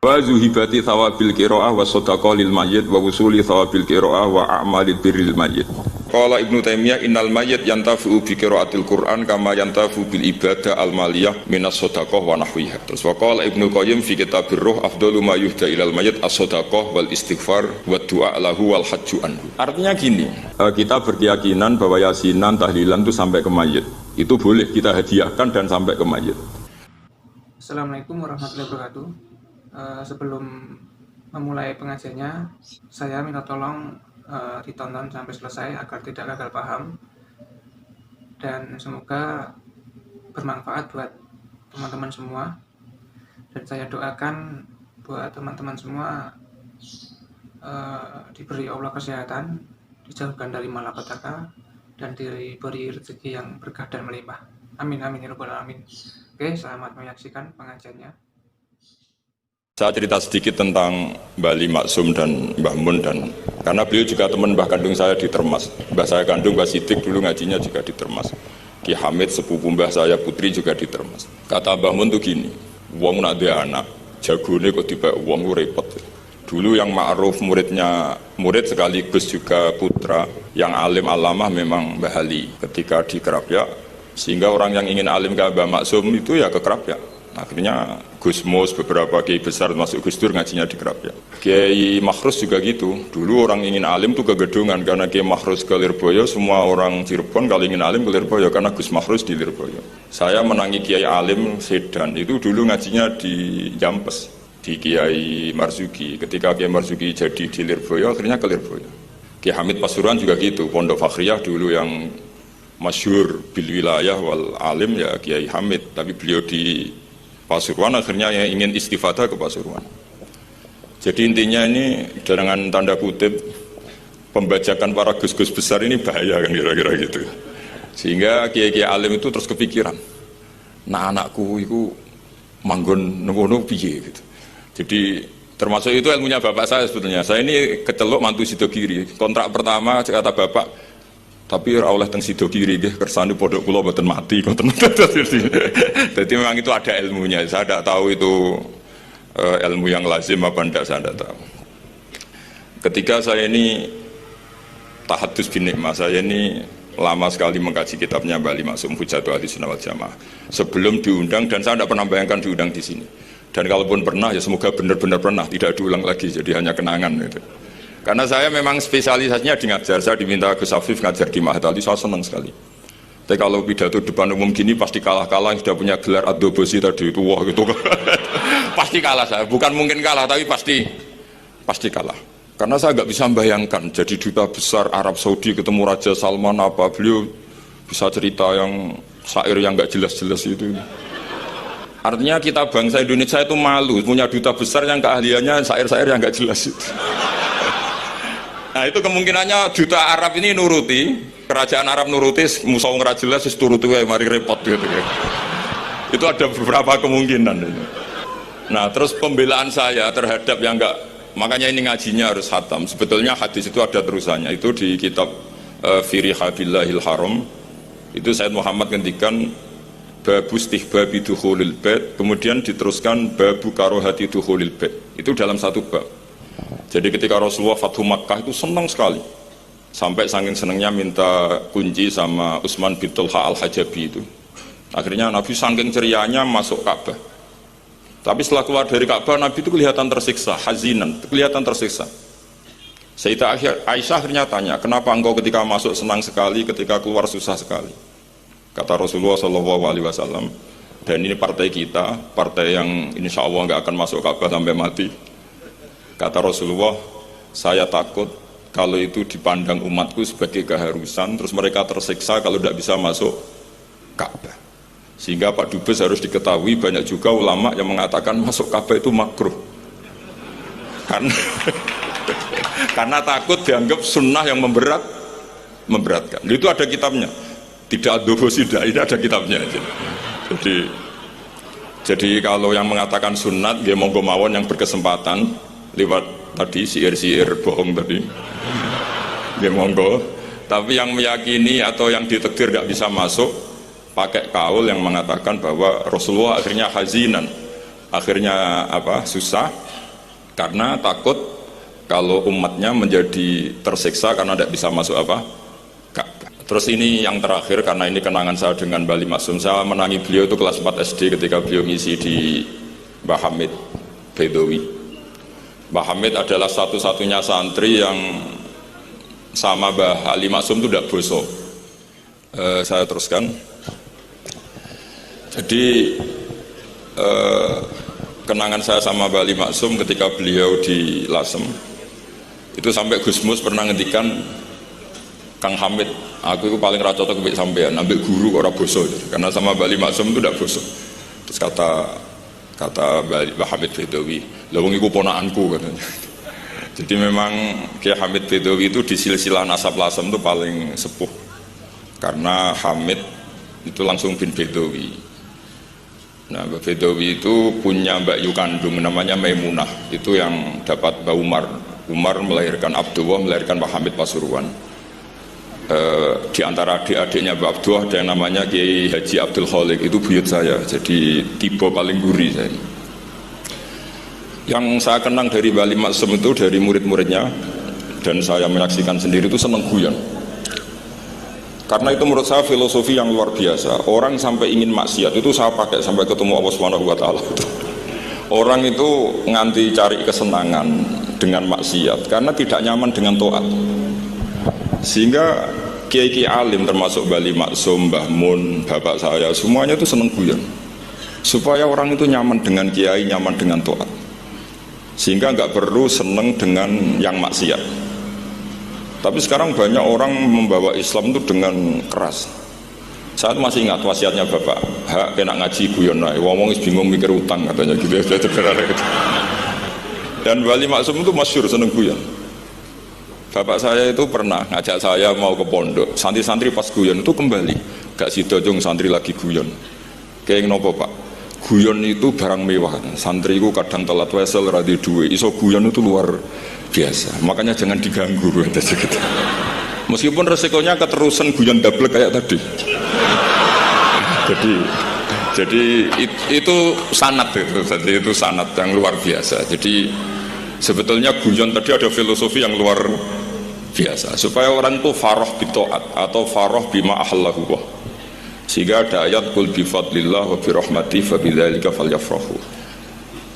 Jawazu hibati thawabil qiraah wa shadaqah lil mayyit wa wusuli thawabil qiraah wa a'malil birril mayyit. Qala Ibnu Taimiyah innal mayyit yantafi'u bi qiraatil Qur'an kama yantafi'u bil ibadah al maliyah minas shadaqah wa nahwiha. Terus wa qala Ibnu Qayyim fi kitabir ruh afdalu ma yuhda ilal mayyit as-shadaqah wal istighfar wa du'a lahu wal hajju anhu. Artinya gini, kita berkeyakinan bahwa yasinan tahlilan itu sampai ke mayit. Itu boleh kita hadiahkan dan sampai ke mayit. Assalamualaikum warahmatullahi wabarakatuh. Sebelum memulai pengajiannya, saya minta tolong ditonton sampai selesai agar tidak gagal paham dan semoga bermanfaat buat teman-teman semua. Dan saya doakan buat teman-teman semua diberi Allah kesehatan, dijauhkan dari malapetaka, dan diberi rezeki yang berkah dan melimpah. Amin amin ya rabbal alamin. Oke, selamat menyaksikan pengajiannya. Saya cerita sedikit tentang Mbah Ali Maksum dan Mbah Mun, dan karena beliau juga teman Mbah kandung saya di Termas. Mbah saya kandung Mbah Sidik dulu ngajinya juga di Termas. Ki Hamid sepupu Mbah saya putri juga di Termas. Kata Mbah Mun tuh gini, wong nak dia anak jagone kok tiba wong lu repot. Dulu yang ma'ruf murid sekaligus juga putra yang alim alamah memang Mbah Ali ketika di Kerapia, sehingga orang yang ingin alim ke Mbah Maksum itu ya ke Kerapia. Akhirnya Gus Mus, beberapa kiai besar masuk Gus Dur ngajinya di Kerapia. Kiai Makhrus juga gitu. Dulu orang ingin alim tuh ke Gedungan, karena Kiai Makhrus ke Lirboyo, semua orang Cirebon kalau ingin alim ke Lirboyo karena Gus Makhrus di Lirboyo. Saya menangi Kiai alim Sedan, itu dulu ngajinya di Jampes, di Kiai Marzuki. Ketika Kiai Marzuki jadi di Lirboyo, akhirnya ke Lirboyo. Kiai Hamid Pasuruan juga gitu, Pondok Fakhriyah dulu yang masyhur bil wilayah wal alim ya Kiai Hamid, tapi beliau di Pasuruan akhirnya yang ingin istifadah ke Pasuruan. Jadi intinya ini dengan tanda kutip pembajakan para gus-gus besar ini bahaya kan kira-kira gitu. Sehingga kiai-kiai alim itu terus kepikiran, nah anakku itu manggon ngono piye gitu. Jadi termasuk itu ilmunya bapak saya sebetulnya. Saya ini kecelok mantu Sidogiri. Kontrak pertama kata bapak, tapi ora oleh teng sida kiri nggih kersane pondok kula mboten mati ngoten. Jadi memang itu ada ilmunya. Saya tidak tahu itu ilmu yang lazim apa enggak, saya tidak tahu. Ketika saya ini tahadus bin nikmah, saya ini lama sekali mengkaji kitabnya Mbah Ali Maksum Hujatul Ahlussunnah wal Jamaah sebelum diundang, dan saya tidak pernah bayangkan diundang di sini. Dan kalaupun pernah ya semoga benar-benar pernah, tidak diulang lagi, jadi hanya kenangan gitu. Karena saya memang spesialisasinya di ngajar, saya diminta Gus Afif ngajar di Mahat Ali, saya senang sekali. Tapi kalau pidato depan umum gini pasti kalah-kalah, yang sudah punya gelar Ad-Dobosi tadi itu, wah gitu. Pasti kalah saya, bukan mungkin kalah, tapi pasti kalah. Karena saya nggak bisa membayangkan, jadi duta besar Arab Saudi ketemu Raja Salman apa, beliau bisa cerita yang syair yang nggak jelas-jelas itu. Artinya kita bangsa Indonesia itu malu, punya duta besar yang keahliannya syair-syair yang nggak jelas itu. Nah itu kemungkinannya duta Arab ini nuruti, kerajaan Arab nuruti, musuh ora jelas wis turuti wae mari repot gitu. Itu ada beberapa kemungkinan itu. Nah terus pembelaan saya terhadap yang enggak, makanya ini ngajinya harus khatam. Sebetulnya hadis itu ada terusannya, itu di kitab Fi Rihadillahil Haram. Itu Sayyid Muhammad ngendikan babu istihbabi dukhulil bait, kemudian diteruskan babu karohati dukhulil bait. Itu dalam satu bab. Jadi ketika Rasulullah Fathu Makkah itu senang sekali, sampai saking senangnya minta kunci sama Utsman bin Talha al-Hajabi itu. Akhirnya Nabi saking cerianya masuk Ka'bah. Tapi setelah keluar dari Ka'bah, Nabi itu kelihatan tersiksa, hazinan, kelihatan tersiksa. Sayyidah Aisyah akhirnya tanya, kenapa engkau ketika masuk senang sekali, ketika keluar susah sekali? Kata Rasulullah SAW, dan ini partai kita, partai yang insya Allah nggak akan masuk Ka'bah sampai mati. Kata Rasulullah, saya takut kalau itu dipandang umatku sebagai keharusan, terus mereka tersiksa kalau tidak bisa masuk Ka'bah. Sehingga Pak Dubes harus diketahui, banyak juga ulama yang mengatakan masuk Ka'bah itu makruh. Karena takut dianggap sunnah yang memberatkan. Itu ada kitabnya. Tidak Ad-Dobosi, ini ada kitabnya. Jadi kalau yang mengatakan sunat, dia monggo mawon yang berkesempatan lewat tadi siir-siir bohong tadi ya monggo, tapi yang meyakini atau yang ditakdir gak bisa masuk pakai kaul yang mengatakan bahwa Rasulullah akhirnya hazinan, akhirnya susah, karena takut kalau umatnya menjadi tersiksa karena tidak bisa masuk apa? Ka'bah. Terus ini yang terakhir, karena ini kenangan saya dengan Mbah Maksum. Saya menangi beliau itu kelas 4 SD ketika beliau ngisi di Mbah Hamid Bedowi. Mbah Hamid adalah satu-satunya santri yang sama Mbah Ali Maksum itu tidak boso. Saya teruskan. Jadi kenangan saya sama Mbah Ali Maksum ketika beliau di Lasem itu sampai Gus Mus pernah ngendikan, Kang Hamid, aku itu paling ra cocok mbek sampean, ambek guru kok ora boso. Karena sama Mbah Ali Maksum itu tidak boso. Terus kata Mbah Hamid Bedowi, lha wong iku ponakanku katanya. Jadi memang Kiai Hamid Bedowi itu di silsilah nasab Lasem itu paling sepuh. Karena Hamid itu langsung bin Bedowi. Nah, Mbak Bedowi itu punya Mbak Yu kandung namanya Maimunah. Itu yang dapat Mbak Umar. Umar melahirkan Abdullah, melahirkan Mbak Hamid Pasuruan. Di antara adik-adiknya Mbak Abdullah ada yang namanya Kiai Haji Abdul Khalik, itu buyut saya. Jadi tipe paling gurih saya. Yang saya kenang dari Mbah Ali Maksum itu dari murid-muridnya, dan saya menyaksikan sendiri itu seneng guyon. Karena itu menurut saya filosofi yang luar biasa. Orang sampai ingin maksiat itu saya pakai sampai ketemu Allah Subhanahu wa taala. Orang itu nganti cari kesenangan dengan maksiat karena tidak nyaman dengan taat. Sehingga kiai-kiai alim termasuk Mbah Ali Maksum, Mbah Mun, bapak saya semuanya itu seneng guyon. Supaya orang itu nyaman dengan kiai, nyaman dengan taat. Sehingga nggak perlu seneng dengan yang maksiat. Tapi sekarang banyak orang membawa Islam itu dengan keras. Saya masih ingat wasiatnya bapak, hak kena ngaji guyon ae, wong wis bingung mikir utang katanya gitu. Dan Mbah Ali Maksum itu masyhur seneng guyon. Bapak saya itu pernah ngajak saya mau ke pondok, santri-santri pas guyon itu kembali, gak sida jong santri lagi guyon. Kayak nopo Pak? Guyon itu barang mewah. Santri itu kadang telat wesel ra duwe, iso guyon itu luar biasa. Makanya jangan diganggu gitu. Meskipun resikonya keterusan guyon double kayak tadi. Jadi itu sanad itu. Jadi itu sanad yang luar biasa. Jadi sebetulnya guyon tadi ada filosofi yang luar biasa supaya orang itu farah bitaat atau farah bima ahallahu. Sehingga ada ayat qul bi fadlillah wa bi rahmati fa bidzalika falyafrahu.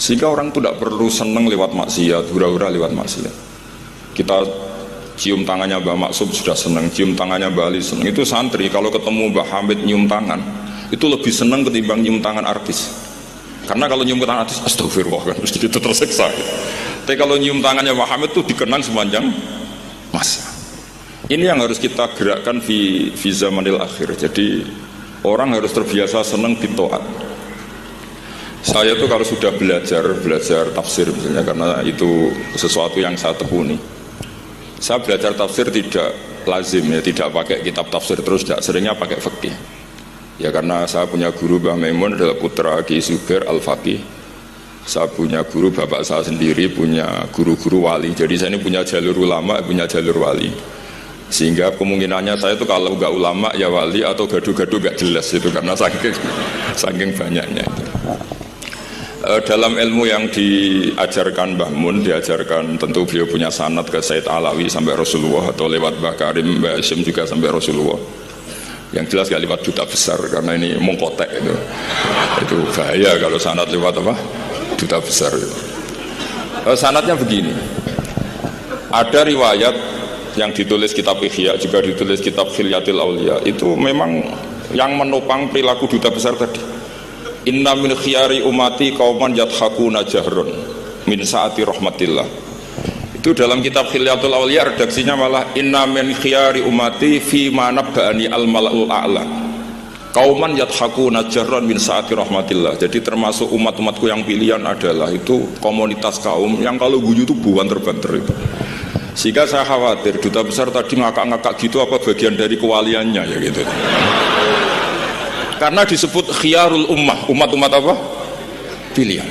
Sehingga orang itu tidak perlu senang lewat maksiat, hura-hura lewat maksiat. Kita cium tangannya Mbah Maksum sudah senang, cium tangannya Mbah Ali senang. Itu santri kalau ketemu Mbah Hamid nyium tangan, itu lebih senang ketimbang nyium tangan artis. Karena kalau nyium tangan artis, astagfirullah kan, mesti itu tersiksa. Tapi kalau nyium tangannya Mbah Hamid itu dikenang sepanjang masa. Ini yang harus kita gerakkan di zamanil akhir. Jadi orang harus terbiasa senang bitaat. Saya tuh kalau sudah belajar tafsir misalnya, karena itu sesuatu yang saya tekuni. Saya belajar tafsir tidak lazim ya, tidak pakai kitab tafsir terus, tidak, seringnya pakai fikih. Ya karena saya punya guru Mbah Maimun adalah putra Ki Zubair Al-Faqih. Saya punya guru, bapak saya sendiri punya guru-guru wali. Jadi saya ini punya jalur ulama, punya jalur wali. Sehingga kemungkinannya saya itu kalau nggak ulama ya wali atau gaduh-gaduh nggak jelas itu karena saking banyaknya itu. Dalam ilmu yang diajarkan Mbah Mun, diajarkan tentu beliau punya sanad ke Said Alawi sampai Rasulullah, atau lewat Mbah Karim, Mbah Hashim juga sampai Rasulullah. Yang jelas gak lewat duta besar karena ini mengkotek itu bahaya kalau sanad lewat apa? Duta besar itu. Sanadnya begini, ada riwayat yang ditulis kitab Ihya, juga ditulis kitab Khilyatil Auliya, itu memang yang menopang perilaku duta besar tadi. Inna min khiyari umati qauman yadhakuna jahrun min saati rahmatillah. Itu dalam kitab Khilyatul Auliya redaksinya malah inna min khiyari umati fi ma nabba'ani al-mala'ul a'la qauman yadhakuna jahrun min saati rahmatillah. Jadi termasuk umat-umatku yang pilihan adalah itu komunitas kaum yang kalau guyu itu buanter-banter itu. Sehingga saya khawatir duta besar tadi ngakak-ngakak gitu apa bagian dari kewaliannya ya gitu. Karena disebut khiyarul ummah, umat-umat apa? Pilihan.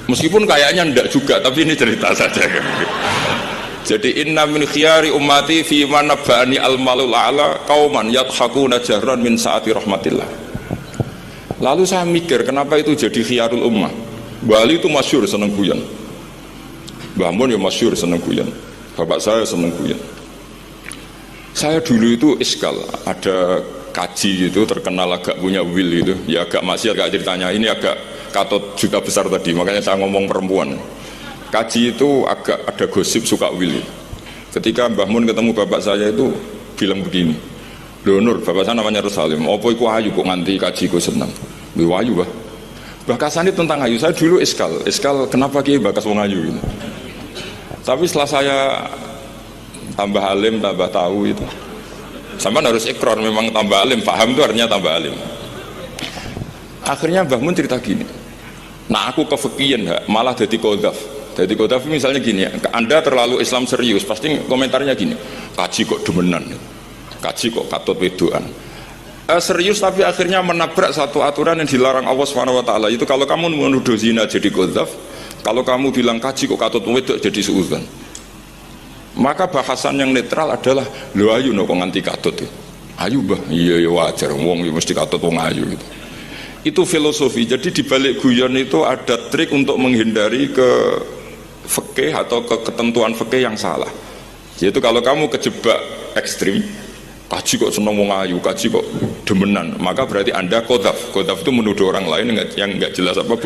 Meskipun kayaknya enggak juga, tapi ini cerita saja. Jadi inna min khiyari ummati fi man nabba'ani al-malul a'la qauman yadhakuna jahran min saati rahmatillah. Lalu saya mikir kenapa itu jadi khiyarul ummah. Bali itu masyhur seneng guyon. Mbah Mun ya masyhur seneng guyon. Bapak saya seneng guyon. Saya dulu itu iskal, ada kaji itu terkenal agak punya will itu, ya agak maksiat agak ceritanya. Ini agak katut juta besar tadi, makanya saya ngomong perempuan. Kaji itu agak ada gosip suka will. Ketika Mbah Mun ketemu bapak saya itu bilang begini, "Lho Nur, bapak saya namanya Rosalim, apa iku ayu kok nganti kaji ku seneng?" "Lho ayu, Bah." Bakasan itu tentang ayu. Saya dulu iskal kenapa Ki bakas wong ayu gitu. Tapi setelah saya tambah alim, tambah tahu itu, sampean harus ikrar memang tambah alim, paham itu artinya tambah alim. Akhirnya Mbah Mun cerita gini, nah aku kefikian malah jadi kodaf. Jadi kodaf misalnya gini, Anda terlalu Islam serius, pasti komentarnya gini, kaji kok demenan, kaji kok katut wedoan. Serius tapi akhirnya menabrak satu aturan yang dilarang Allah SWT. Itu kalau kamu menuduh zina jadi kodaf, kalau kamu bilang kaji kok katut wedok jadi suudzon. Maka bahasan yang netral adalah lo ayu no kok nganti katut ya. Ayu Bah, iya ya wajar wong mesti katut wong ayu gitu. Itu filosofi. Jadi di balik guyon itu ada trik untuk menghindari ke fikih atau ke ketentuan fikih yang salah. Yaitu kalau kamu kejebak ekstrim, kaji kok seneng wong ayu, kaji kok demenan, maka berarti Anda kodaf. Kodaf itu menuduh orang lain yang nggak jelas apa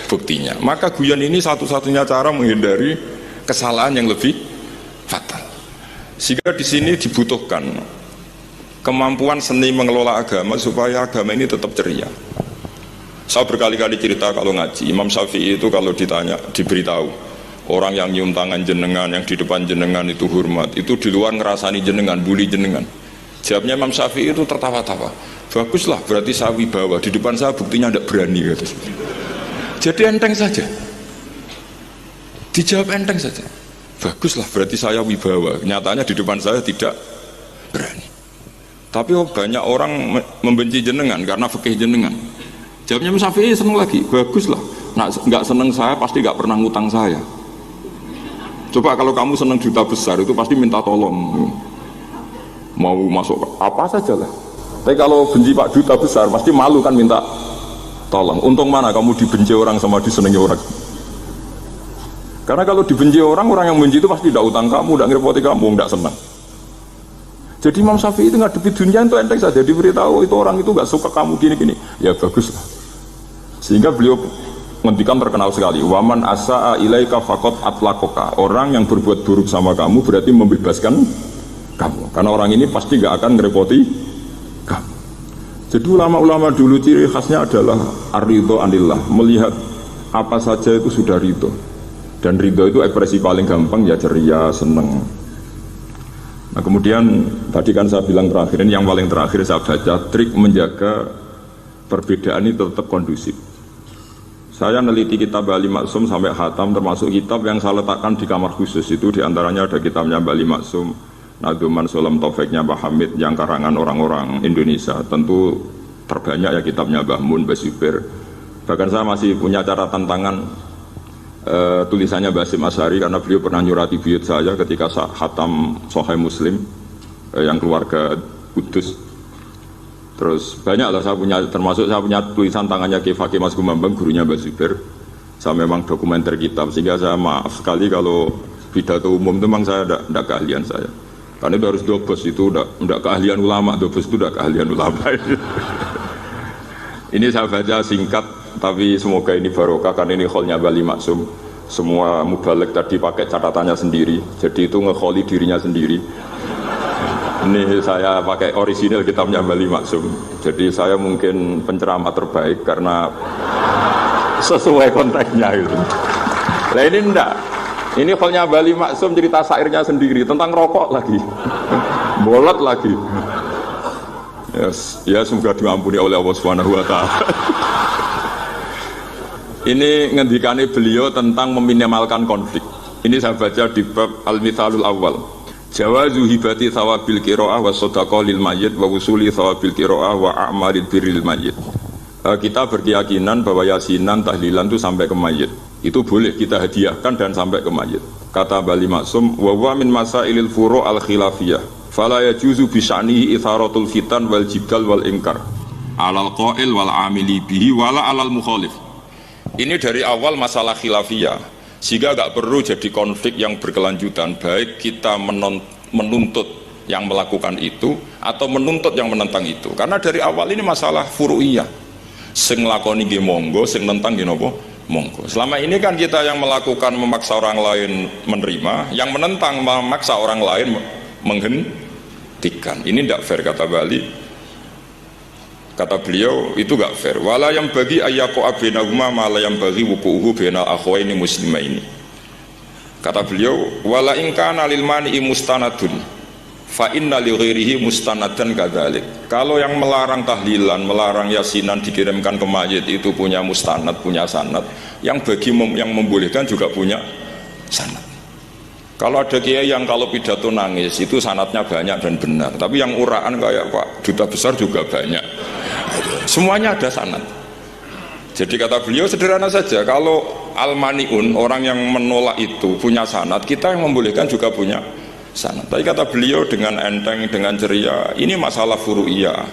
buktinya. Maka guyon ini satu-satunya cara menghindari kesalahan yang lebih fatal. Sehingga di sini dibutuhkan kemampuan seni mengelola agama supaya agama ini tetap ceria. Saya berkali-kali cerita kalau ngaji, Imam Syafi'i itu kalau ditanya, diberitahu orang yang nyium tangan jenengan, yang di depan jenengan itu hormat, itu di luar ngerasani jenengan, bully jenengan. Jawabnya Imam Syafi'i itu tertawa-tawa, baguslah berarti saya wibawa, di depan saya buktinya tidak berani gitu. Jadi enteng saja, dijawab enteng saja, baguslah berarti saya wibawa, nyatanya di depan saya tidak berani. Tapi banyak orang membenci jenengan karena fikih jenengan. Jawabnya Imam Syafi'i seneng lagi, baguslah, nah, nggak seneng saya pasti nggak pernah ngutang saya. Coba kalau kamu seneng juta besar itu pasti minta tolong, mau masuk apa saja lah. Tapi kalau benci Pak juta besar pasti malu kan minta tolong. Untung mana kamu dibenci orang sama disenangi orang. Karena kalau dibenci orang yang benci itu pasti tidak utang kamu, tidak ngerepoti kamu, tidak senang. Jadi Imam Syafi'i itu ngadepi dunia itu enteng saja, diberitahu itu orang itu nggak suka kamu gini-gini, ya bagus lah. Sehingga beliau ngendikan terkenal sekali, waman asa'a ilaika faqad atlaqaka. Orang yang berbuat buruk sama kamu berarti membebaskan kamu, karena orang ini pasti gak akan ngerepoti kamu. Jadi ulama-ulama dulu ciri khasnya adalah ar-ridho anillah, melihat apa saja itu sudah ridho, dan ridho itu ekspresi paling gampang ya ceria, seneng. Nah kemudian tadi kan saya bilang terakhir, ini yang paling terakhir saya baca, trik menjaga perbedaan ini tetap kondusif. Saya neliti kitab Bali Maksum sampai khatam, termasuk kitab yang saya letakkan di kamar khusus itu, diantaranya ada kitabnya Bali Maksum, Naduman Solam Taufiknya Pak Hamid yang karangan orang-orang Indonesia. Tentu terbanyak ya kitabnya Mbah Mun, Mbah Zubair. Bahkan saya masih punya catatan tangan tulisannya Basim Asyari, karena beliau pernah nyurati buyut saya ketika khatam Sahih Muslim yang keluarga Kudus. Terus banyaklah saya punya, termasuk saya punya tulisan tangannya Ki Fakih Mas Gumambang, gurunya Mbah Zubair. Saya memang dokumenter kitab, sehingga saya maaf sekali kalau pidato umum itu memang saya tidak keahlian saya. Karena itu harus dobos, itu tidak keahlian ulama, dobos itu tidak keahlian ulama. Ini saya baca singkat, tapi semoga ini barokah, karena ini kholnya Bali Maksum. Semua mubalek tadi pakai catatannya sendiri, jadi itu ngekholi dirinya sendiri. Ini saya pakai orisinil kitabnya Bali Maksum. Jadi saya mungkin penceramah terbaik karena sesuai konteksnya gitu. Nah ini enggak. Ini kholnya Bali Maksum, cerita syairnya sendiri tentang rokok lagi. Bolot lagi. Yes, ya semoga diampuni oleh Allah Subhanahu wa taala. Ini ngendikane beliau tentang meminimalkan konflik. Ini saya baca di bab Al-Mithalul Awal. Jawazu hibati thawabil qiraah wa shadaqah lil mayyit wa usuli thawabil qiraah wa a'marid birril mayyit. Kita berkeyakinan bahwa yasinan, tahlilan itu sampai ke mayit. Itu boleh kita hadiahkan dan sampai ke mayit. Kata Bali Maksum, wa huwa min masailil furu' al khilafiyah. Fala yajuzu bi sya'nihi itharatul fitan wal jidal wal inkar. Alal qail wal amili bihi wala alal mukhalif. Ini dari awal masalah khilafiyah. Sehingga nggak perlu jadi konflik yang berkelanjutan, baik kita menuntut yang melakukan itu atau menuntut yang menentang itu. Karena dari awal ini masalah furu'iyah. Sing lakoni nggih monggo, sing nentang nggih napa? Monggo. Selama ini kan kita yang melakukan memaksa orang lain menerima, yang menentang memaksa orang lain menghentikan. Ini tidak fair, kata beliau itu gak fair. Wala yang bagi ayyaqo abinahuma mala yang bagi wuku'uhu binal akhwaini muslimaini. Kata beliau, wala in kana lil mani'i mustanadun fa inna li ghairihi mustanadan kadzalik. Kalau yang melarang tahlilan, melarang yasinan dikirimkan ke mayit itu punya mustanad, punya sanad. Yang bagi yang membolehkan juga punya sanad. Kalau ada kiai yang kalau pidato nangis itu sanadnya banyak dan benar, tapi yang uraan kayak Pak Duta Besar juga banyak. Semuanya ada sanad. Jadi kata beliau sederhana saja, kalau al-mani'un, orang yang menolak itu punya sanad, kita yang membolehkan juga punya sanad. Tapi kata beliau dengan enteng, dengan ceria, ini masalah furu'iyah,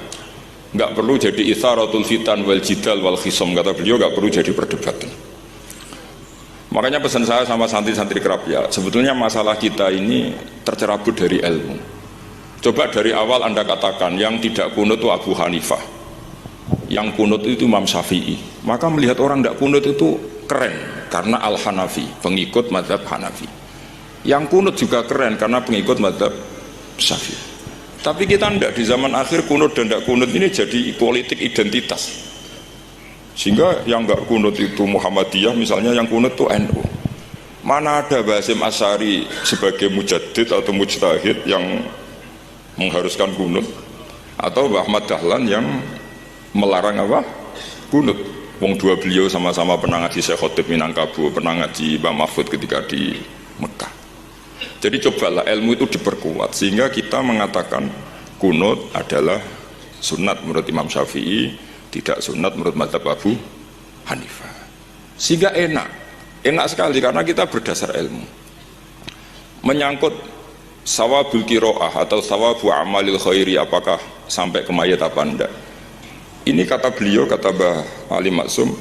nggak perlu jadi itsaratul fitan wal jidal wal khisam. Kata beliau nggak perlu jadi perdebatan. Makanya pesan saya sama santri-santri kerap ya, sebetulnya masalah kita ini tercerabut dari ilmu. Coba dari awal Anda katakan yang tidak kunut itu Abu Hanifah, yang kunut itu Imam Syafi'i, maka melihat orang tidak kunut itu keren karena Al-Hanafi, pengikut mazhab Hanafi. Yang kunut juga keren karena pengikut mazhab Syafi'i. Tapi kita tidak, di zaman akhir kunut dan tidak kunut ini jadi politik identitas. Sehingga yang nggak kunut itu Muhammadiyah misalnya, yang kunut itu NU. Mana ada Mbah Hasyim Asy'ari sebagai mujaddid atau mujtahid yang mengharuskan kunut, atau Mbah Ahmad Dahlan yang melarang apa? Kunut. Wong dua beliau sama-sama pernah ngaji Syekh Khotib Minangkabau, pernah ngaji Mbah Mahfud ketika di Mekah. Jadi cobalah ilmu itu diperkuat sehingga kita mengatakan kunut adalah sunat menurut Imam Syafi'i, tidak sunat menurut mazhab Abu Hanifah. Sehingga enak sekali karena kita berdasar ilmu. Menyangkut sawabul qiraah atau sawabu amalil khairi, apakah sampai ke mayat apa enggak, ini kata beliau, kata Mbah Ali Maksum,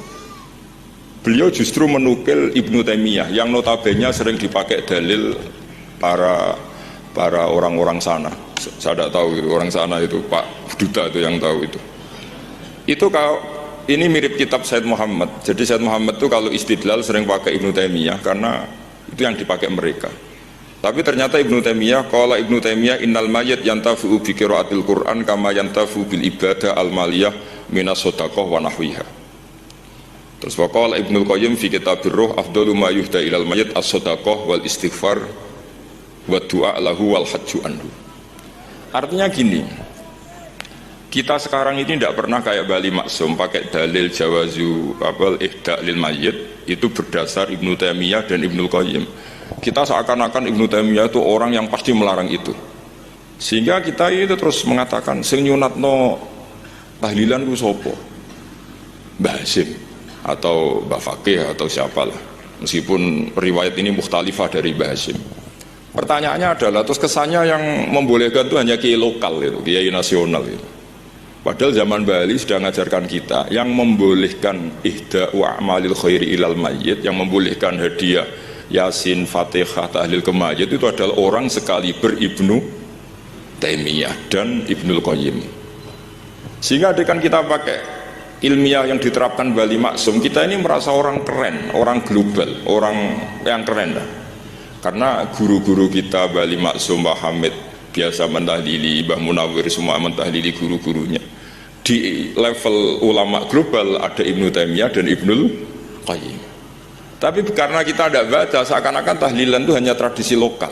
beliau justru menukil Ibnu Taimiyah yang notabene sering dipakai dalil para orang-orang sana. Saya tidak tahu itu orang sana, itu Pak Duta itu yang tahu itu. Itu kalau ini mirip kitab Said Muhammad. Jadi Said Muhammad itu kalau istidlal sering pakai Ibnu Taimiyah karena itu yang dipakai mereka. Tapi ternyata Ibnu Taimiyah, qala Ibnu Taimiyah innal mayyit yantafi'u bi qiraatil Qur'an kama yantafi'u bil ibadah al maliyah minas shadaqah wa nahwiha. Terus qala Ibnu Qayyim fi kitabir ruh afdalu ma yuhda ilal mayyit as-shadaqah wal istighfar wa du'a lahu wal hajju anhu. Artinya gini, kita sekarang ini tidak pernah kayak Bali Maksum pakai dalil jawazu abal ihda lil mayyit itu berdasar Ibnu Taimiyah dan Ibnu Qayyim. Kita seakan-akan Ibnu Taimiyah itu orang yang pasti melarang itu. Sehingga kita itu terus mengatakan sing nyunatno tahlilan ku sapa? Mbah Hasyim atau Mbah Fakih atau siapalah. Meskipun riwayat ini mukhtalifah dari Mbah Hasyim. Pertanyaannya adalah terus kesannya yang membolehkan itu hanya kiai lokal itu, kiai nasional itu. Padahal zaman Bali sudah mengajarkan kita yang membolehkan ihda wa amalil khairi ilal mayyit, yang membolehkan hadiah Yasin, Fatihah, tahlil ke mayit itu adalah orang sekaliber Ibnu Taimiyah dan Ibnu Qayyim. Sehingga dengan kita pakai ilmiah yang diterapkan Bali Maksum, kita ini merasa orang keren, orang global, orang yang keren dah. Karena guru-guru kita Bali Maksum, Mbah Hamid biasa mentahlili, Mbah Munawir semua mentahlili guru-gurunya. Di level ulama global ada Ibnu Taimiyah dan Ibnu Qayyim. Tapi karena kita tidak baca, seakan-akan tahlilan itu hanya tradisi lokal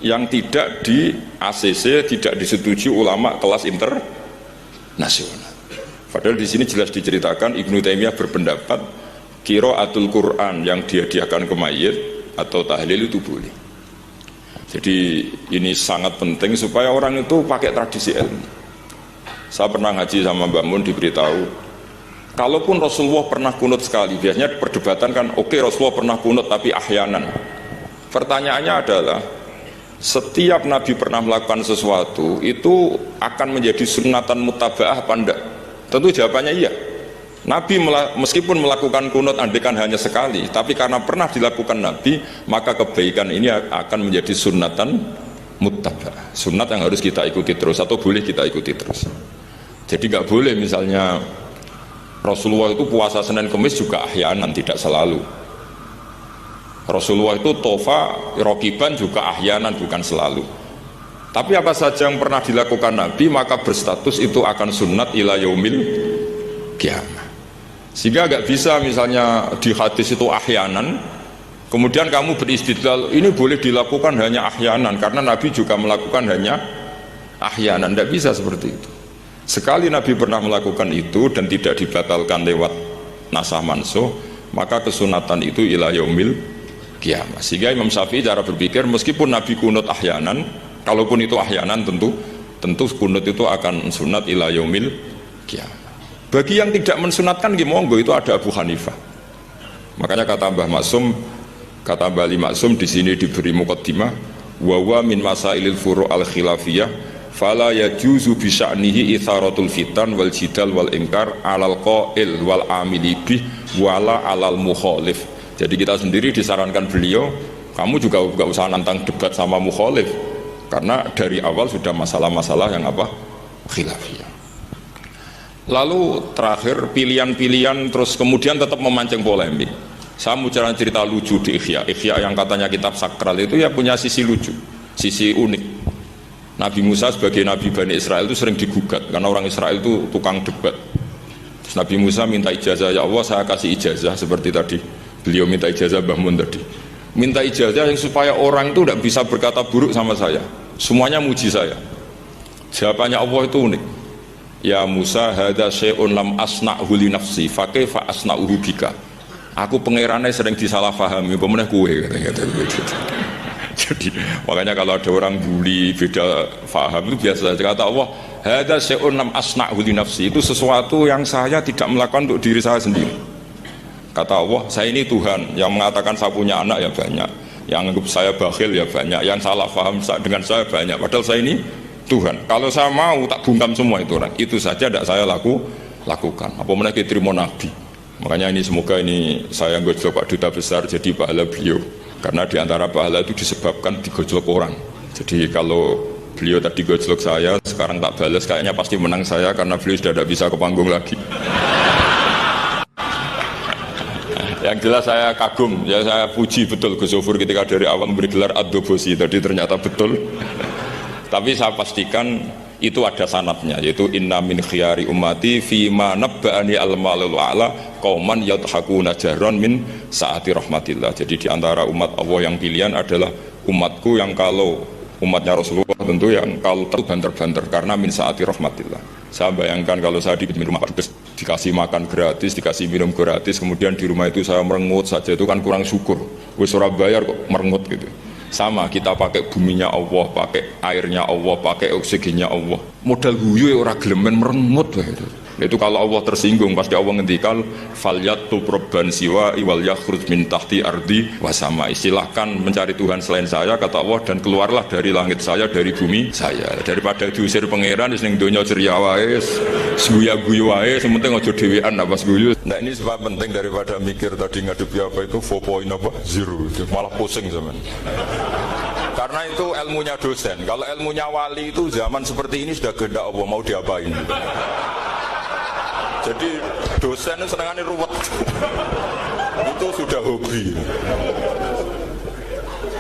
yang tidak di ACC, tidak disetujui ulama kelas internasional. Padahal di sini jelas diceritakan Ibnu Taimiyah berpendapat qiraatul Quran yang dihadiahkan ke mayit atau tahlil itu boleh. Jadi ini sangat penting supaya orang itu pakai tradisi ilmu. Saya pernah ngaji sama Mbak Mun, diberitahu kalaupun Rasulullah pernah kunut sekali, biasanya perdebatan kan oke, Rasulullah pernah kunut tapi ahyanan. Pertanyaannya adalah setiap Nabi pernah melakukan sesuatu itu akan menjadi sunatan mutaba'ah apa enggak? Tentu jawabannya iya. Nabi meskipun melakukan kunut andekan hanya sekali, tapi karena pernah dilakukan Nabi, maka kebaikan ini akan menjadi sunnatan muttaba, sunat yang harus kita ikuti terus atau boleh kita ikuti terus. Jadi nggak boleh misalnya Rasulullah itu puasa Senin Kemis juga ahyanan, tidak selalu. Rasulullah itu tofa rokiban juga ahyanan, bukan selalu. Tapi apa saja yang pernah dilakukan Nabi maka berstatus itu akan sunnat ila yaumil qiyamah. Sehingga nggak bisa misalnya di hadis itu ahyanan, kemudian kamu beristidlal ini boleh dilakukan hanya ahyanan karena Nabi juga melakukan hanya ahyanan. Tidak bisa seperti itu. Sekali Nabi pernah melakukan itu dan tidak dibatalkan lewat nasah mansuh, maka kesunatan itu ila yaumil qiyamah. Sehingga Imam Syafi'i cara berpikir meskipun Nabi kunut ahyanan, kalaupun itu ahyanan tentu kunut itu akan sunat ila yaumil qiyamah. Bagi yang tidak mensunatkan monggo, itu ada Abu Hanifah. Makanya kata Mbah Maksum, kata Mbah Ali Maksum di sini diberi muqaddimah, wa wa min masailil furu' al khilafiyah fala yajuzu bi sya'nihi itharatul fitan wal jidal wal ingkar alal qail wal amili bih wala alal mukhalif. Jadi kita sendiri disarankan beliau, kamu juga gak usah nantang debat sama mukhalif karena dari awal sudah masalah-masalah yang apa? Khilafiyah. Lalu terakhir pilihan-pilihan terus kemudian tetap memancing polemik. Saya mau cerita lucu di Ihya yang katanya kitab sakral itu ya punya sisi lucu, sisi unik. Nabi Musa sebagai Nabi Bani Israel itu sering digugat karena orang Israel itu tukang debat. Terus Nabi Musa minta ijazah, ya Allah saya kasih ijazah seperti tadi beliau minta ijazah Mbah Mun tadi, minta ijazah yang supaya orang itu tidak bisa berkata buruk sama saya, semuanya muji saya. Jawabannya Allah itu unik, ya Musa hadza syai'un lam asna'hu li nafsi fa kaifa asna'uhu bika. Aku pangerane sering disalahpahami pemenah kue kata-kata gitu. Jadi makanya kalau ada orang bully beda faham itu biasa saja. Kata Allah hadza syai'un lam asna'hu li nafsi, itu sesuatu yang saya tidak melakukan untuk diri saya sendiri. Kata Allah, saya ini Tuhan yang mengatakan saya punya anak ya banyak, yang anggap saya bakhil ya banyak, yang salah faham dengan saya banyak, padahal saya ini Tuhan. Kalau saya mau tak bungkam semua itu orang, itu saja tidak saya lakukan. Apa mana kita terima Nabi. Makanya ini semoga ini saya gojlok Pak Duta Besar jadi pahala beliau, karena diantara pahala itu disebabkan digojlok orang. Jadi kalau beliau tadi gojlok saya, sekarang tak balas, kayaknya pasti menang saya karena beliau sudah tidak bisa ke panggung lagi. Yang jelas saya kagum, ya saya puji betul Gus Zofur ketika dari awal memberi gelar Ad-Dobosi tadi ternyata betul. Tapi saya pastikan itu ada sanadnya, yaitu inna min khiyari ummati fima nabba'ani al-malul a'la qauman yadhakuna jarran min saati rahmatillah. Jadi diantara umat Allah yang pilihan adalah umatku yang kalau umatnya Rasulullah tentu yang kalau terbanter-banter karena min saati rahmatillah. Saya bayangkan kalau saya di rumah Pak Dubes dikasih makan gratis, dikasih minum gratis, kemudian di rumah itu saya merengut saja, itu kan kurang syukur. Wis ora bayar kok merengut gitu. Sama kita pakai buminya Allah, pakai airnya Allah, pakai oksigennya Allah. Modal guyu ya ora gelemen merengut gitu. Itu kalau Allah tersinggung pasti Allah ngendikan falyatub robban siwa iwal yakhruj min tahti ardi wasama. Silahkan mencari Tuhan selain saya kata Allah dan keluarlah dari langit saya, dari bumi saya. Daripada diusir pangeran wis ning donya ceria wae, guyu wae, sementing aja dhewean apa guyu. Nah ini sebab penting daripada mikir tadi ngadepi apa itu 4.0 malah pusing zaman. Karena itu ilmunya dosen. Kalau ilmunya wali itu zaman seperti ini sudah kehendak Allah mau diapain. Jadi dosen itu senangannya ruwet. Itu sudah hobi.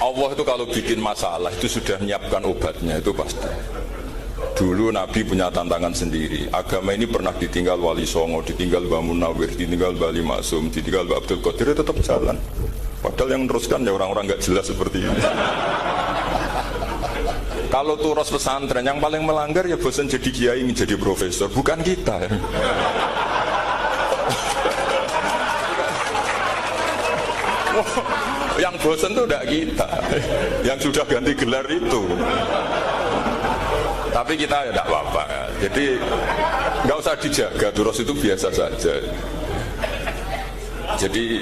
Allah itu kalau bikin masalah itu sudah menyiapkan obatnya, itu pasti. Dulu Nabi punya tantangan sendiri. Agama ini pernah ditinggal Wali Songo, ditinggal Mbah Munawir, ditinggal Mbah Ali Maksum, ditinggal Mbah Abdul Qadir, tetap jalan. Padahal yang meneruskan ya orang-orang gak jelas seperti ini. Kalau turos pesantren yang paling melanggar ya bosan jadi kiai ingin jadi profesor, bukan kita ya. Yang bosan tuh tidak kita, yang sudah ganti gelar itu. Tapi kita ya tidak apa-apa. Jadi nggak usah dijaga, turos itu biasa saja. Jadi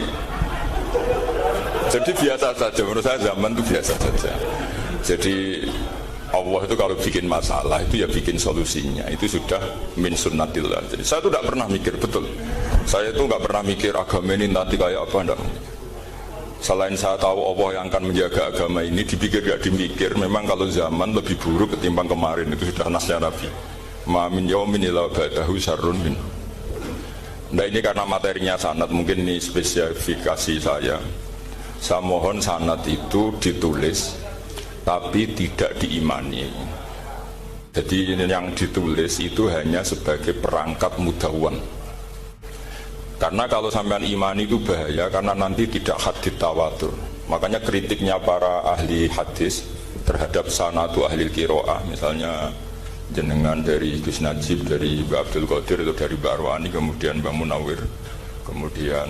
biasa saja menurut saya, zaman itu biasa saja. Jadi Allah itu kalau bikin masalah itu ya bikin solusinya, itu sudah min sunnatillah. Jadi saya itu tidak pernah mikir, betul, saya itu nggak pernah mikir agama ini nanti kayak apa, enggak. Selain saya tahu Allah yang akan menjaga agama ini, dipikir gak dimikir, memang kalau zaman lebih buruk ketimbang kemarin, itu sudah nasnya Nabi. Ma min yaumin illa ba'dahu syarrun min. Nah ini karena materinya sanad, mungkin ini spesifikasi saya. Saya mohon sanad itu ditulis tapi tidak diimani. Jadi yang ditulis itu hanya sebagai perangkat mudawwan. Karena kalau sampean imani itu bahaya, karena nanti tidak hadits tawatur. Makanya kritiknya para ahli hadis terhadap sanadu ahli qiraah, misalnya jenengan dari Gus Najib, dari Mbak Abdul Qadir, itu dari Mbak Arwani, kemudian Mbak Munawir, kemudian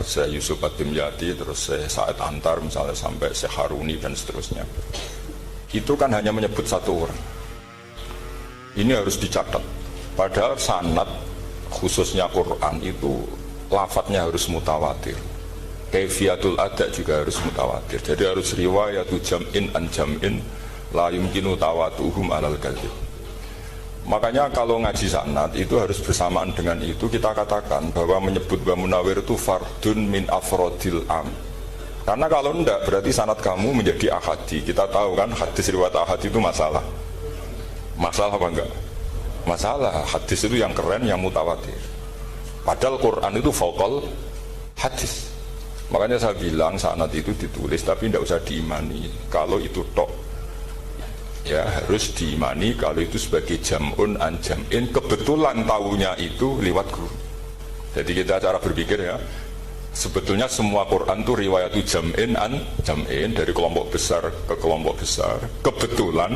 Syekh Yusuf Ad-Dimyati, terus Syekh Sa'id Antar, misalnya sampai Syekh Haruni dan seterusnya. Itu kan hanya menyebut satu orang. Ini harus dicatat. Padahal sanad khususnya Quran itu lafadznya harus mutawatir. Kaifiyatul ada juga harus mutawatir. Jadi harus riwayatu jam'in an jam'in la yumkinu tawatuhum alal kadzib. Makanya kalau ngaji sanad itu harus bersamaan dengan itu kita katakan bahwa menyebut Mbah Munawir itu fardun min afrodil am. Karena kalau enggak berarti sanad kamu menjadi ahadi. Kita tahu kan hadis riwayat ahadi itu masalah. Masalah apa enggak? Masalah. Hadis itu yang keren, yang mutawatir. Padahal Quran itu fauqal hadis. Makanya saya bilang sanad itu ditulis tapi tidak usah diimani. Kalau itu tok, ya harus diimani kalau itu sebagai jam'un an jam'in. Kebetulan tahunya itu lewat guru. Jadi kita cara berpikir ya, sebetulnya semua Quran itu riwayat jam'in an jam'in, dari kelompok besar ke kelompok besar. Kebetulan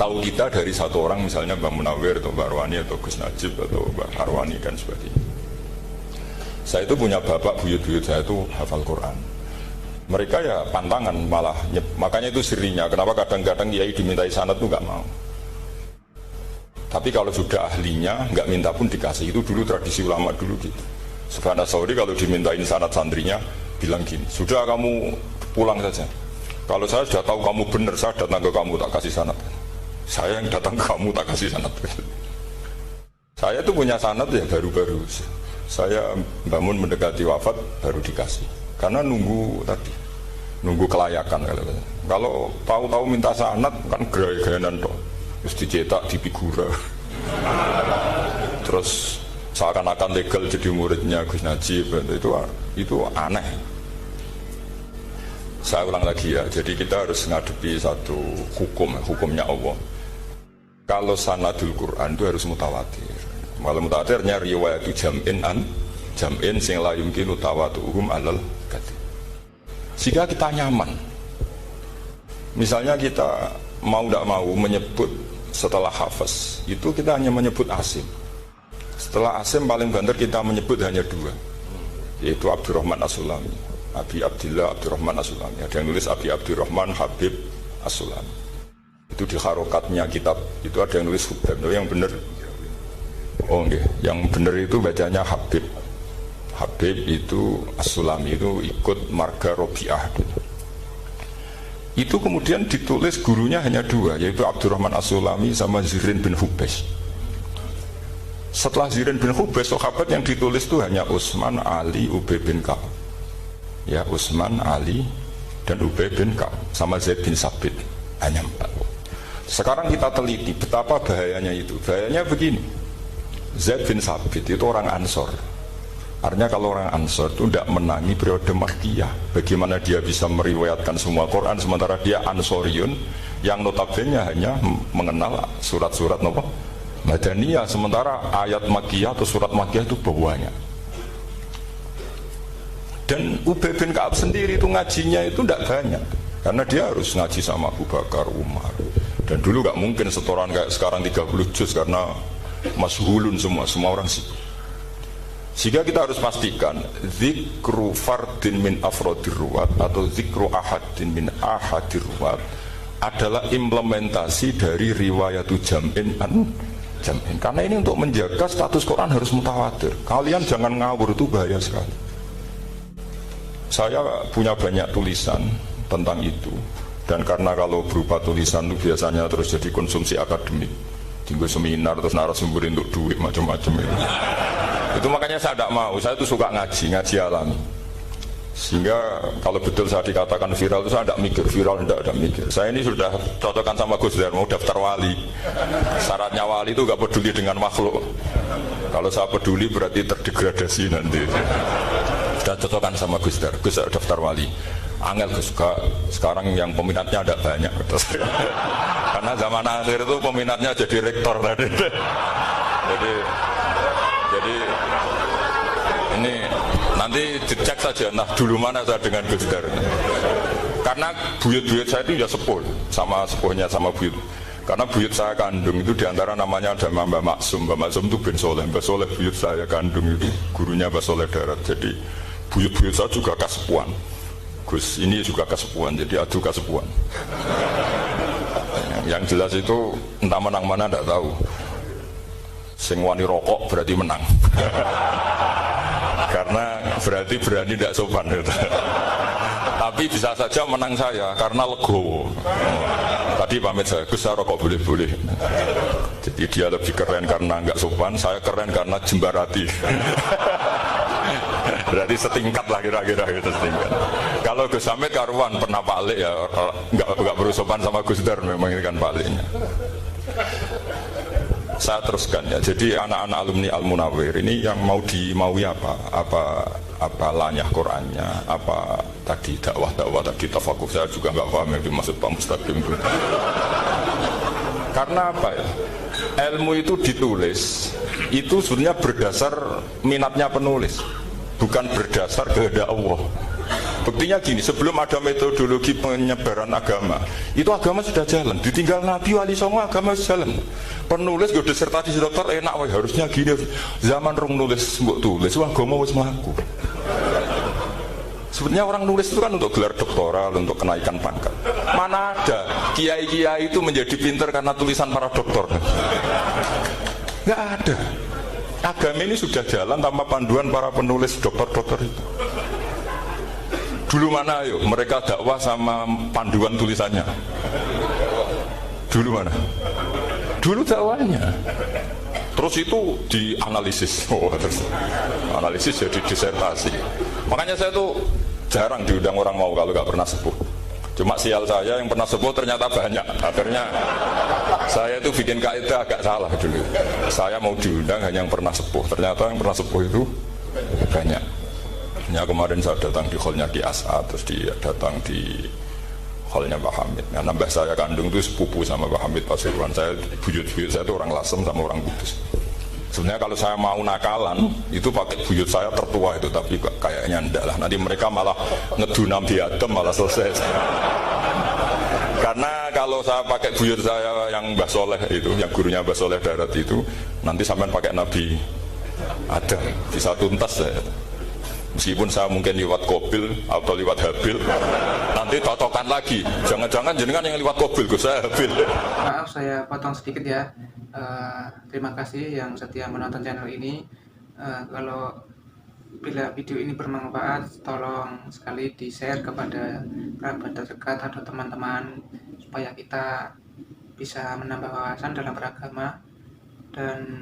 tahu kita dari satu orang, misalnya Mbak Munawir atau Mbak Arwani atau Gus Najib atau Mbak Arwani dan sebagainya. Saya itu punya bapak, buyut-buyut saya itu hafal Quran. Mereka ya pantangan malah, makanya itu sirinya. Kenapa kadang-kadang kiai dimintai sanad itu nggak mau. Tapi kalau sudah ahlinya nggak minta pun dikasih. Itu dulu tradisi ulama dulu gitu. Sufyan Ats-Tsauri kalau dimintain sanad santrinya bilang gini, sudah kamu pulang saja. Kalau saya sudah tahu kamu benar, saya datang ke kamu tak kasih sanad. Saya yang datang ke kamu tak kasih sanad. Saya itu punya sanad ya baru-baru. Saya bangun mendekati wafat baru dikasih. Karena nunggu tadi, nunggu kelayakan. Kalau tahu-tahu minta sanad kan gaya-gayanan toh, terus dicetak di figura. Terus seakan-akan legal jadi muridnya Gus Najib, itu aneh. Saya ulang lagi ya, jadi kita harus ngadepi satu hukumnya Allah. Kalau sanadul Quran itu harus mutawatir. Malah mutawatirnya riwayat jam'in an jam'in sing la yumkinu tawatuhum alal kadzib. Jika kita nyaman, misalnya kita mau tidak mau menyebut setelah hafaz itu kita hanya menyebut asim. Setelah asim paling banter kita menyebut hanya dua, yaitu Abdurrahman As-Sulami, Abi Abdillah Abdurrahman As-Sulami. Ada yang nulis Abi Abdurrahman Habib As-Sulami. Itu di harokatnya kitab itu ada yang nulis Hubab. Yang benar, oh enggak, yang benar itu bacanya Habib. Habib itu As-Sulami, itu ikut marga Robi'ah gitu. Itu kemudian ditulis gurunya hanya dua, yaitu Abdurrahman As-Sulami sama Zirin bin Hubes. Setelah Zirin bin Hubes, sahabat yang ditulis itu hanya Utsman, Ali, Ubay bin Ka'ab. Ya, Utsman, Ali dan Ubay bin Ka'ab sama Zaid bin Sabit, hanya 4. Sekarang kita teliti betapa bahayanya itu. Bahayanya begini, Zaid bin Sabit itu orang Ansor. Artinya kalau orang Ansor itu tidak menangi periode Makkiyah. Bagaimana dia bisa meriwayatkan semua Quran sementara dia Ansoriun yang notabene hanya mengenal surat-surat Madaniyah, sementara ayat Makkiyah atau surat Makkiyah itu banyak. Dan Ubay bin Ka'ab sendiri itu ngajinya itu tidak banyak, karena dia harus ngaji sama Abu Bakar, Umar. Dan dulu gak mungkin setoran kayak sekarang 30 juz karena masyhulun semua orang sibuk. Sehingga kita harus pastikan zikru fardin min afrodir ruwat atau zikru ahadin min ahadir ruwat adalah implementasi dari riwayatu jam'in an jam'in. Karena ini untuk menjaga status Quran harus mutawatir. Kalian jangan ngawur, itu bahaya sekali. Saya punya banyak tulisan tentang itu. Dan karena kalau berupa tulisan itu biasanya terus jadi konsumsi akademik, tinggal seminar terus narasumber untuk duit macam-macam itu. Itu makanya saya tidak mau. Saya itu suka ngaji alami. Sehingga kalau betul saya dikatakan viral itu saya tidak mikir, viral tidak mikir. Saya ini sudah cocokkan sama Gus Dur, mau daftar wali. Syaratnya wali itu gak peduli dengan makhluk. Kalau saya peduli berarti terdegradasi nanti. Sudah cocokkan sama Gus Dur, Gus daftar wali. Angel Gus, sekarang yang peminatnya ada banyak. Karena zaman akhir itu peminatnya jadi rektor tadi. Jadi ini nanti dicek saja, nah dulu mana saya dengan Gus Dur. Karena buyut-buyut saya itu ya sepuh, sama sepuhnya sama buyut. Karena buyut saya kandung itu diantara namanya ada Mbak Maksum. Mbak Maksum itu bin Soleh. Mbak Soleh buyut saya kandung itu gurunya Mbak Soleh Darat. Jadi buyut-buyut saya juga kasepuan. Gus ini juga kasepuan, jadi adu kasepuan. Yang jelas itu entah menang mana tidak tahu. Sing wani rokok berarti menang. Karena berarti berani tidak sopan gitu. Tapi bisa saja menang saya karena legowo. Tadi pamit saya, Gus saya rokok boleh-boleh. Jadi dia lebih keren karena nggak sopan, saya keren karena jembarati. Berarti setingkat lah kira-kira gitu, setingkat. Kalau Gus Hamid karuan pernah Pak ya nggak berusopan sama Gus Dur, memang ini kan Pak Leknya. Saya teruskan ya. Jadi anak-anak alumni Al-Munawwir ini yang mau dimaui apa lanyah Qur'annya, apa tadi dakwah tadi tafakuh, saya juga nggak paham yang dimaksud Pak Mustaqim itu. Karena apa ya? Ilmu itu ditulis itu sebenarnya berdasar minatnya penulis, bukan berdasar kehendak Allah. Buktinya gini, sebelum ada metodologi penyebaran agama, itu agama sudah jalan. Ditinggal Nabi Wali Songo agama sudah jalan. Penulis gue disertasi dokter enak, wah harusnya gini. Zaman rong nulis mbok tulis, wah agama wis mlaku. Sebenarnya orang nulis itu kan untuk gelar doktoral, untuk kenaikan pangkat. Mana ada kiai-kiai itu menjadi pinter karena tulisan para doktor? Nggak ada. Agama ini sudah jalan tanpa panduan para penulis dokter-dokter itu. Dulu mana ayo mereka dakwah sama panduan tulisannya? Dulu mana? Dulu dakwahnya. Terus itu dianalisis. Terus analisis jadi disertasi. Makanya saya tuh jarang diundang orang mau kalau nggak pernah sepuh. Cuma sial saya yang pernah sepuh ternyata banyak. Akhirnya saya itu bikin kaidah agak salah dulu. Saya mau diundang hanya yang pernah sepuh. Ternyata yang pernah sepuh itu banyak. Ya, kemarin saya datang di hallnya Ki As'ad, terus dia datang di hallnya Pak Hamid. Nah, mbah saya kandung itu sepupu sama Pak Hamid Pasuruan. Saya buyut-buyut saya itu orang Lasem sama orang Kudus. Sebenarnya kalau saya mau nakalan itu pakai buyut saya tertua itu, tapi kayaknya enggak lah. Nanti mereka malah ngedunam di Adem malah selesai. Karena kalau saya pakai buyut saya yang Mbah Soleh itu, yang gurunya Mbah Soleh Darat itu, nanti sampean pakai Nabi Adam bisa tuntas saya. Meskipun saya mungkin lewat Kobil atau lewat Habil, nanti totokan lagi. Jangan-jangan jenengan yang lewat Kobil, saya Habil. Maaf saya potong sedikit ya. Terima kasih yang setia menonton channel ini. Kalau bila video ini bermanfaat, tolong sekali di-share kepada kerabat terdekat atau teman-teman supaya kita bisa menambah wawasan dalam beragama dan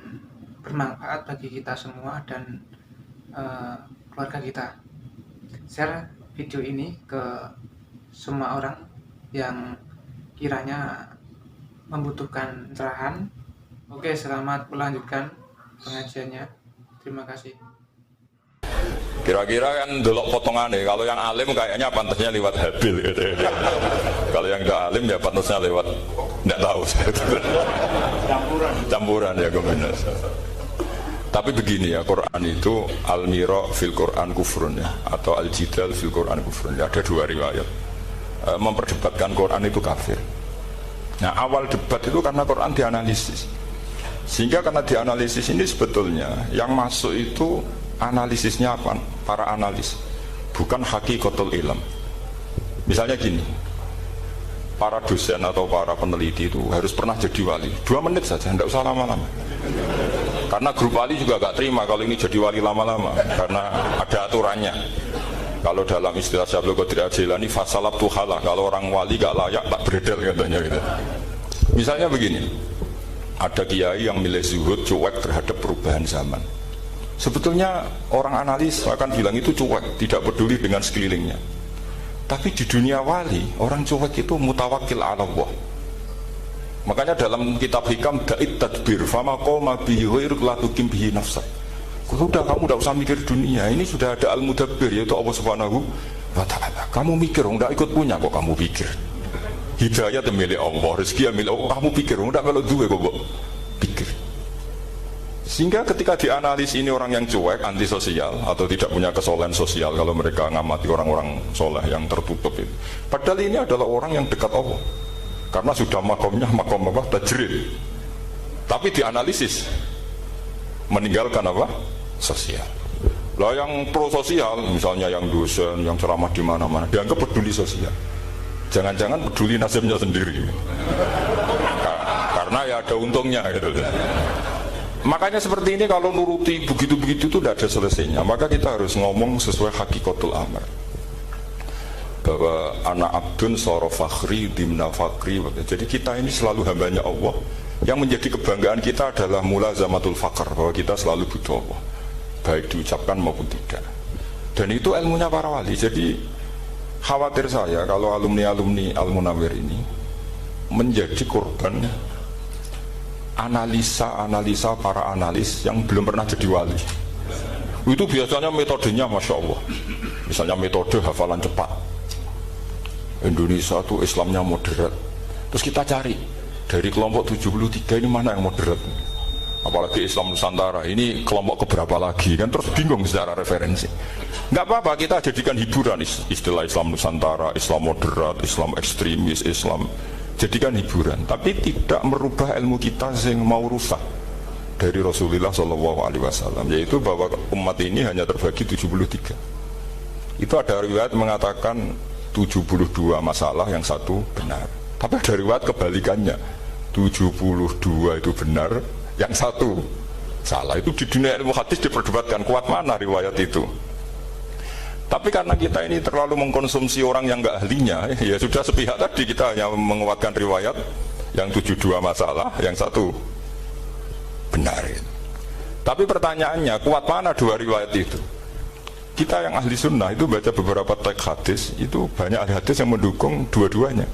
bermanfaat bagi kita semua dan keluarga kita. Share video ini ke semua orang yang kiranya membutuhkan cerahan. Oke, selamat melanjutkan pengajiannya. Terima kasih. Kira-kira kan delok potongannya, kalau yang alim kayaknya pantasnya lewat Habil gitu. Kalau yang enggak alim ya pantasnya lewat enggak tahu saya. Campuran ya kombinasi. Tapi begini ya, Quran itu al-mira fil Quran kufrun ya, atau al-jidal fil Quran kufrun ya, ada dua riwayat. Memperdebatkan Quran itu kafir. Nah, awal debat itu karena Quran dianalisis. Sehingga karena dianalisis ini sebetulnya yang masuk itu analisisnya apa? Para analis, bukan hakikatul ilm. Misalnya gini, para dosen atau para peneliti itu harus pernah jadi wali. 2 menit saja, tidak usah lama-lama. Karena grup wali juga gak terima kalau ini jadi wali lama-lama, karena ada aturannya. Kalau dalam istilah Syekh Abdul Qadir Al-Jilani, fasalab tuhalah, kalau orang wali gak layak tak beredel katanya gitu. Misalnya begini, ada kiai yang milih zuhud, cuek terhadap perubahan zaman. Sebetulnya orang analis akan bilang itu cuek, tidak peduli dengan sekelilingnya. Tapi di dunia wali, orang cuek itu mutawakkil ala Allah. Makanya dalam kitab hikam, da'id tadbir fama qoma bihi ghairuk la tukim bihi nafsak. Sudah, kamu tidak usah mikir dunia, ini sudah ada al-mudabbir, yaitu Allah Subhanahu wa ta'ala. Kamu mikir, tidak ikut punya kok kamu pikir. Hidayah itu milik Allah, rezeki milik Allah, kamu pikir, tidak kalau dua kok pikir. Sehingga ketika dianalisis ini orang yang cuek, antisosial, atau tidak punya kesolehan sosial, kalau mereka ngamati orang-orang soleh yang tertutup itu. Padahal ini adalah orang yang dekat Allah. Karena sudah makomnya, makom apa? Tajrid. Tapi dianalisis, meninggalkan apa? Sosial. Lah yang pro sosial, misalnya yang dosen, yang ceramah di mana-mana, dianggap peduli sosial. Jangan-jangan peduli nasibnya sendiri. Karena ya ada untungnya gitu. Makanya seperti ini kalau nuruti begitu-begitu itu tidak ada selesainya. Maka kita harus ngomong sesuai hakikatul amr. Bahwa anak abdun soro fakhri dimna fakri. Jadi kita ini selalu hambanya Allah. Yang menjadi kebanggaan kita adalah mulazamatul faqr, bahwa kita selalu butuh Allah, baik diucapkan maupun tidak. Dan itu ilmunya para wali. Jadi khawatir saya kalau alumni-alumni Al-Munawwir ini menjadi korban analisa para analis yang belum pernah jadi wali. Itu biasanya metodenya Masya Allah. Misalnya metode hafalan cepat. Indonesia itu Islamnya moderat. Terus kita cari dari kelompok 73 ini mana yang moderat. Apalagi Islam Nusantara ini kelompok keberapa lagi kan, terus bingung secara referensi. Nggak apa-apa, kita jadikan hiburan istilah Islam Nusantara, Islam moderat, Islam ekstremis, Islam, jadikan hiburan, tapi tidak merubah ilmu kita yang mau rusak dari Rasulullah SAW, yaitu bahwa umat ini hanya terbagi 73. Itu ada riwayat mengatakan 72 masalah, yang satu benar. Tapi ada riwayat kebalikannya, 72 itu benar, yang satu salah. Itu di dunia ilmu hadis diperdebatkan kuat mana riwayat itu. Tapi karena kita ini terlalu mengkonsumsi orang yang nggak ahlinya, ya sudah sepihak tadi, kita hanya menguatkan riwayat yang 72 masalah, yang satu benar. Tapi pertanyaannya, kuat mana dua riwayat itu? Kita yang ahli sunnah itu baca beberapa teks hadis, itu banyak ahli hadis yang mendukung dua-duanya.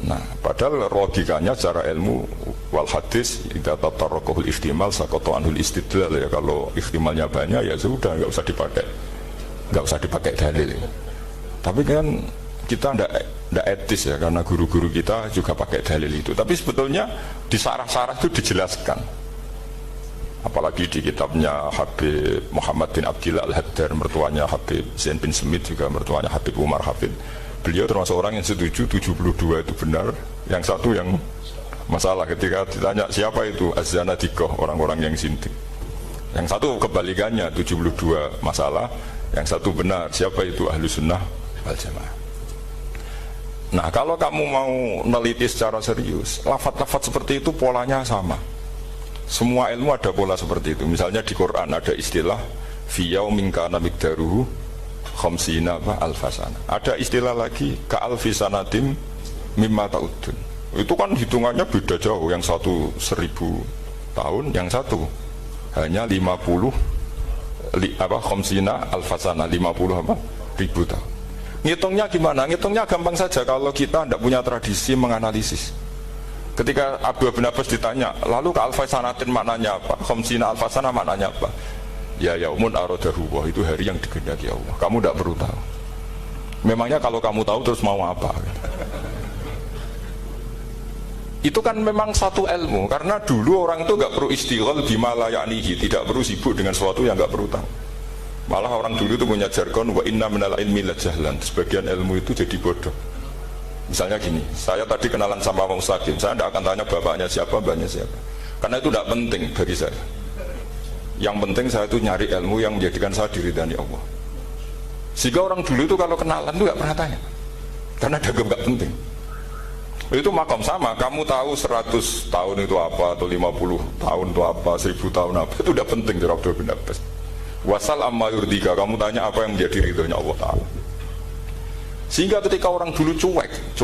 Nah, padahal logikanya secara ilmu wal hadis idza tatarraqul ihtimal saqata anhul istidlal, ya kalau ihtimalnya banyak ya sudah nggak usah dipakai dalil. Tapi kan kita ndak etis ya, karena guru-guru kita juga pakai dalil itu. Tapi sebetulnya di sarah-sarah itu dijelaskan. Apalagi di kitabnya Habib Muhammad bin Abdillah Al-Haddar, mertuanya Habib Zain bin Smith, juga mertuanya Habib Umar Hafid. Beliau termasuk orang yang setuju 72 itu benar, yang satu yang masalah. Ketika ditanya siapa itu Az-Zanadiqah, orang-orang yang sinting. Yang satu kebalikannya, 72 masalah, yang satu benar, siapa itu Ahlu Sunnah wal Jamaah. Nah, kalau kamu mau neliti secara serius, lafaz-lafaz seperti itu polanya sama. Semua ilmu ada pola seperti itu. Misalnya di Quran ada istilah fi yaumin kana miqdaruhu khamsina alfasana. Ada istilah lagi ka'alfi sanatim mimma ta'udun. Itu kan hitungannya beda jauh. Yang satu 1000 tahun, yang satu hanya 50 khamsina alfasana, 50 ribu tahun. Ngitungnya gimana? Ngitungnya gampang saja kalau kita tidak punya tradisi menganalisis. Ketika Abu bin Abbas ditanya, lalu ka'alfasanatin maknanya apa? Khamsina alfasana maknanya apa? Ya yaumun aradahu, wah itu hari yang dikehendaki Allah. Kamu tidak perlu tahu. Memangnya kalau kamu tahu terus mau apa? Itu kan memang satu ilmu. Karena dulu orang itu nggak perlu istighol bima la ya'nihi, tidak perlu sibuk dengan sesuatu yang nggak perlu tahu. Malah orang dulu itu punya jargon wa inna minal ilmi la jahlan. Sebagian ilmu itu jadi bodoh. Misalnya gini, saya tadi kenalan sama Pak Mustaqim, saya tidak akan tanya bapaknya siapa, mbaknya siapa, karena itu tidak penting bagi saya. Yang penting saya itu nyari ilmu yang menjadikan saya diridani Allah. Sehingga orang dulu itu kalau kenalan itu nggak pernah tanya, karena dianggap nggak penting. Itu makom sama, kamu tahu 100 tahun itu apa, atau 50 tahun itu apa, 1000 tahun apa, itu udah penting dari Abdul bin Abbas. Wasal amma yurdika, kamu tanya apa yang menjadi ridhonya Allah Ta'ala. Sehingga ketika orang dulu cuek,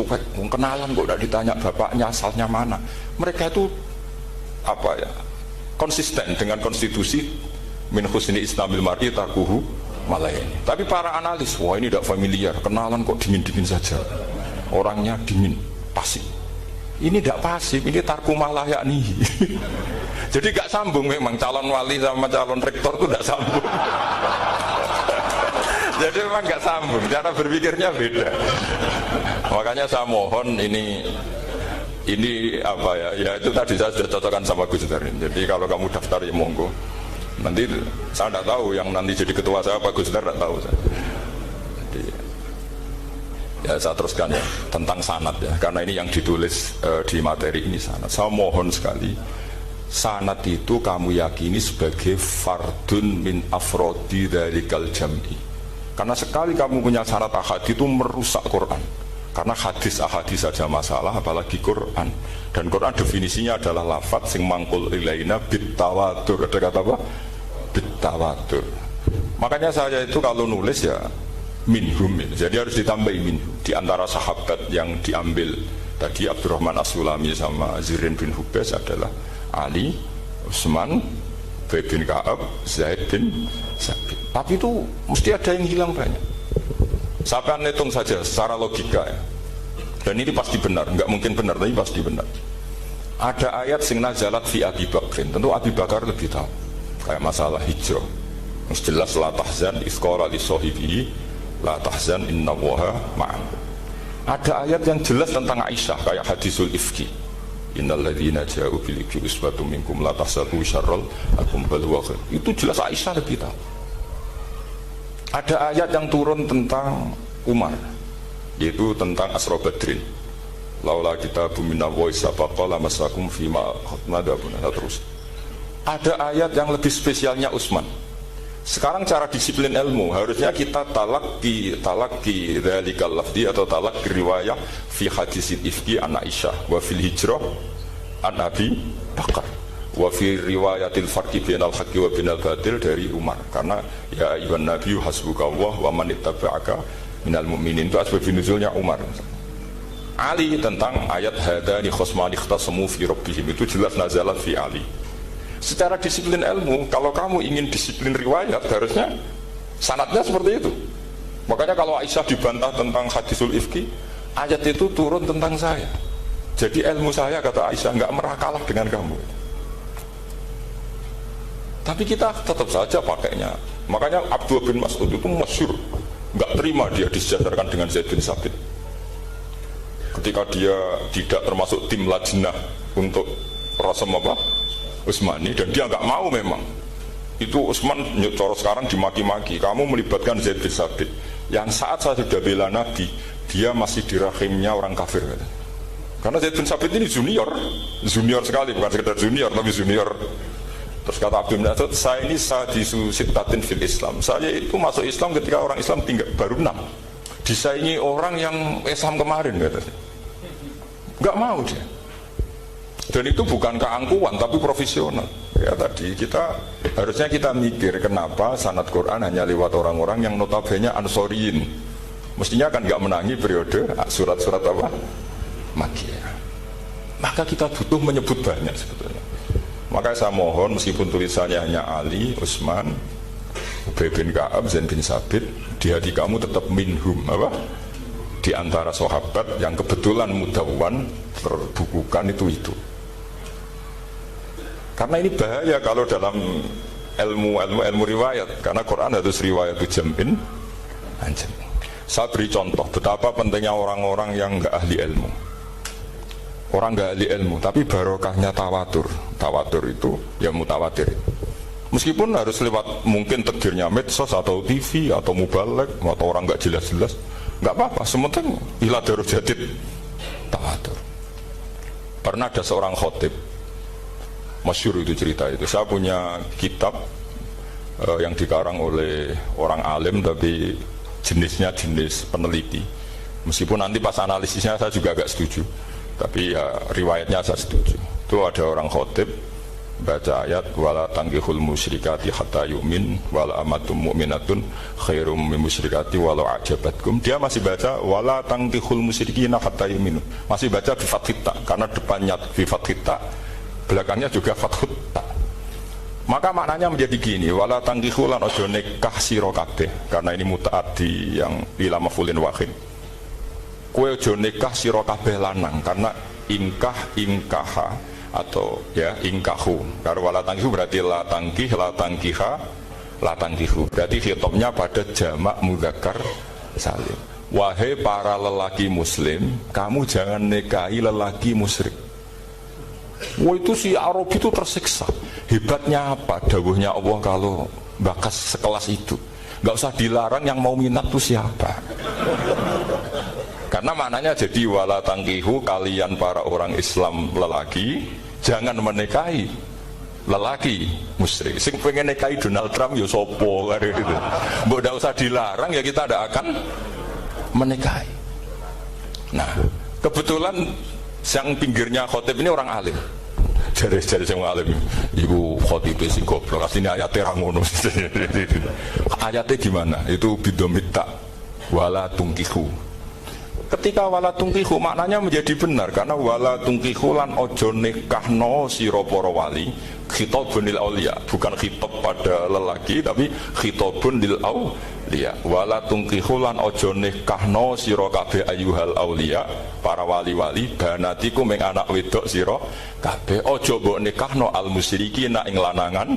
kenalan kok tidak ditanya bapaknya asalnya mana, mereka itu apa ya, konsisten dengan konstitusi min husni islamil mar'i tarkuhu malayani. Tapi para analis, wah ini tidak familiar, kenalan kok dingin-dingin saja, orangnya dingin, pasif. Ini tidak pasif, ini tarku malayani. Jadi gak sambung memang calon wali sama calon rektor itu tidak sambung. Jadi memang gak sambung, cara berpikirnya beda. Makanya saya mohon ini apa ya, ya itu tadi saya sudah cocokkan sama Gus Darin. Jadi kalau kamu daftar ya monggo. Nanti saya tidak tahu yang nanti jadi ketua saya Pak Gus Dar, tidak tahu saya. Jadi, ya saya teruskan ya tentang sanad ya, karena ini yang ditulis di materi ini sanad. Saya mohon sekali, sanad itu kamu yakini sebagai fardun min afrodi dzalikal jam'i. Karena sekali kamu punya sanad ahadits itu merusak Quran. Karena hadis ahadits saja masalah, apalagi Quran. Dan Quran definisinya adalah lafadz sing mangkul ilaina bitawatur. Ada kata apa? Bitawatur. Makanya saya itu kalau nulis ya minhum, jadi harus ditambahi minhum. Di antara sahabat yang diambil tadi Abdurrahman As-Sulami sama Zirin bin Hubes adalah Ali, Utsman, Ubay bin Ka'ab, Zaid bin Sabit. Tapi itu mesti ada yang hilang banyak. Saya akan hitung saja secara logika ya. Dan ini pasti benar, nggak mungkin benar tapi pasti benar. Ada ayat sing nazalat fi Abi Bakrin, tentu Abi Bakar lebih tahu. Kayak masalah hijrah. Yang jelas la tahzan isqala li sahibihi la tahzan innallaha ma'ana. Ada ayat yang jelas tentang Aisyah kayak hadisul ifki. Innal ladzina ja'u bil ifki usbatum minkum la tahsabu syarral lakum bal huwa khair. Itu jelas Aisyah lebih tahu. Ada ayat yang turun tentang Umar, yaitu tentang Asra Badrin. Laula kitabun minallahi sabaqa lamasakum fima khatmadabun. Terus ada ayat yang lebih spesialnya Utsman. Sekarang cara disiplin ilmu harusnya kita talaqi dzalikal lafzi atau talaqi riwayah fi hadisil ifki an Aisyah wa fil hijrah an Abi Bakar wa fi riwayatil farqi bainal haqqi wa bainal batil dari Umar. Karena ya ayyuhan nabiyyu hasbukallah wa man ittaba'aka minal mu'minin, itu asbab nuzulnya Umar. Ali tentang ayat hadani khosmani ikhtasamu fi rabbihim, itu jelas nazalat fi Ali. Secara disiplin ilmu, kalau kamu ingin disiplin riwayat, harusnya sanadnya seperti itu. Makanya kalau Aisyah dibantah tentang hadisul ifki, ayat itu turun tentang saya. Jadi ilmu saya, kata Aisyah, nggak merah kalah dengan kamu. Tapi kita tetap saja pakainya. Makanya Abdullah bin Mas'ud itu masyhur, nggak terima dia disejajarkan dengan Zaid bin Sabit. Ketika dia tidak termasuk tim lajnah untuk rasam apa? Utsmani, dan dia nggak mau memang. Itu Utsman coro sekarang dimaki-maki, kamu melibatkan Zaid bin Sabit yang saat saya sudah bela Nabi, dia masih di rahimnya orang kafir. Karena Zaid bin Sabit ini junior sekali, bukan sekedar junior tapi junior. Terus kata Abdul Nasir, saya ini sadisu sittatin fil Islam, saya itu masuk Islam ketika orang Islam tinggal baru 6, disaingi orang yang Islam kemarin, katanya. Nggak mau dia. Dan itu bukan keangkuhan tapi profesional. Ya tadi harusnya kita mikir kenapa sanad Quran hanya lewat orang-orang yang notabene ansoriyin. Mestinya kan nggak menangi periode surat-surat apa? Makkiyah. Maka kita butuh menyebut banyak sebetulnya. Maka saya mohon meskipun tulisannya hanya Ali, Utsman, Ubay bin Ka'ab, Zaid bin Sabit, di hati kamu tetap minhum apa? Di antara sahabat yang kebetulan mudawwan terbukukan itu. Karena ini bahaya kalau dalam ilmu riwayat, karena Quran harus riwayat jam'in anjam. Saya beri contoh betapa pentingnya orang-orang yang nggak ahli ilmu. Orang nggak ahli ilmu, tapi barokahnya tawatur. Tawatur itu ya mutawatir. Meskipun harus lewat mungkin takdirnya medsos atau TV atau mubalek atau orang nggak jelas-jelas, nggak apa-apa. Sementing ila darul jadid tawatur. Pernah ada seorang khotib, masyhur itu cerita itu. Saya punya kitab yang dikarang oleh orang alim tapi jenisnya jenis peneliti. Meskipun nanti pas analisisnya saya juga agak setuju, tapi ya riwayatnya saya setuju. Itu ada orang khotib baca ayat wala tangkihul musyrikati hatta yu'min wala amatum mu'minatun khairum min musyrikati walau ajabatkum. Dia masih baca wala tangkihul musyrikina hatta yu'minu, masih baca bi fathita karena depannya bi fathita, belakangnya juga fathita. Maka maknanya menjadi gini, wala tangkihu lan ojo nikah sira kabeh, karena ini mutaaddi yang ila maf'ulin wahid. Kowe ojo nikah sira kabeh lanang, karena ingkaha atau ya ingkahu. Karena wala tangkihu berarti la tangkih, la tangkiha, la tangkihu. Berarti khitabnya pada jamak mudzakkar salim. Wahai para lelaki muslim, kamu jangan nikahi lelaki musyrik. Wah, itu si Arabi itu tersiksa. Hebatnya apa? Dawuhnya Allah kalau bakas sekelas itu. Gak usah dilarang, yang mau minat itu siapa? Karena maknanya jadi wala tangkihu, kalian para orang Islam lelaki jangan menikahi lelaki musyrik. Sing pengen nikahi Donald Trump ya sopo gitu. Mbok ndak usah dilarang ya kita tidak akan menikahi. Nah, kebetulan yang pinggirnya khotib ini orang alim. Jari-jari yang alim iku khotib sing goblok. Asline ayate ra ngono. Ayatnya gimana? Itu bidomita wala tungkihu. Ketika wala tungkihu maknanya menjadi benar, karena wala tungkihu lan ojo nikahno sira para wali, khitabun lil auliya, bukan khitab pada lelaki tapi khitabun lil auliya. Wala tungkihu lan ojo nikahno sira kabeh ayyuhal auliya, para wali-wali, banatiku ming anak wedok sira kabeh, ojo mbok nikahno al musyriki ing lanangan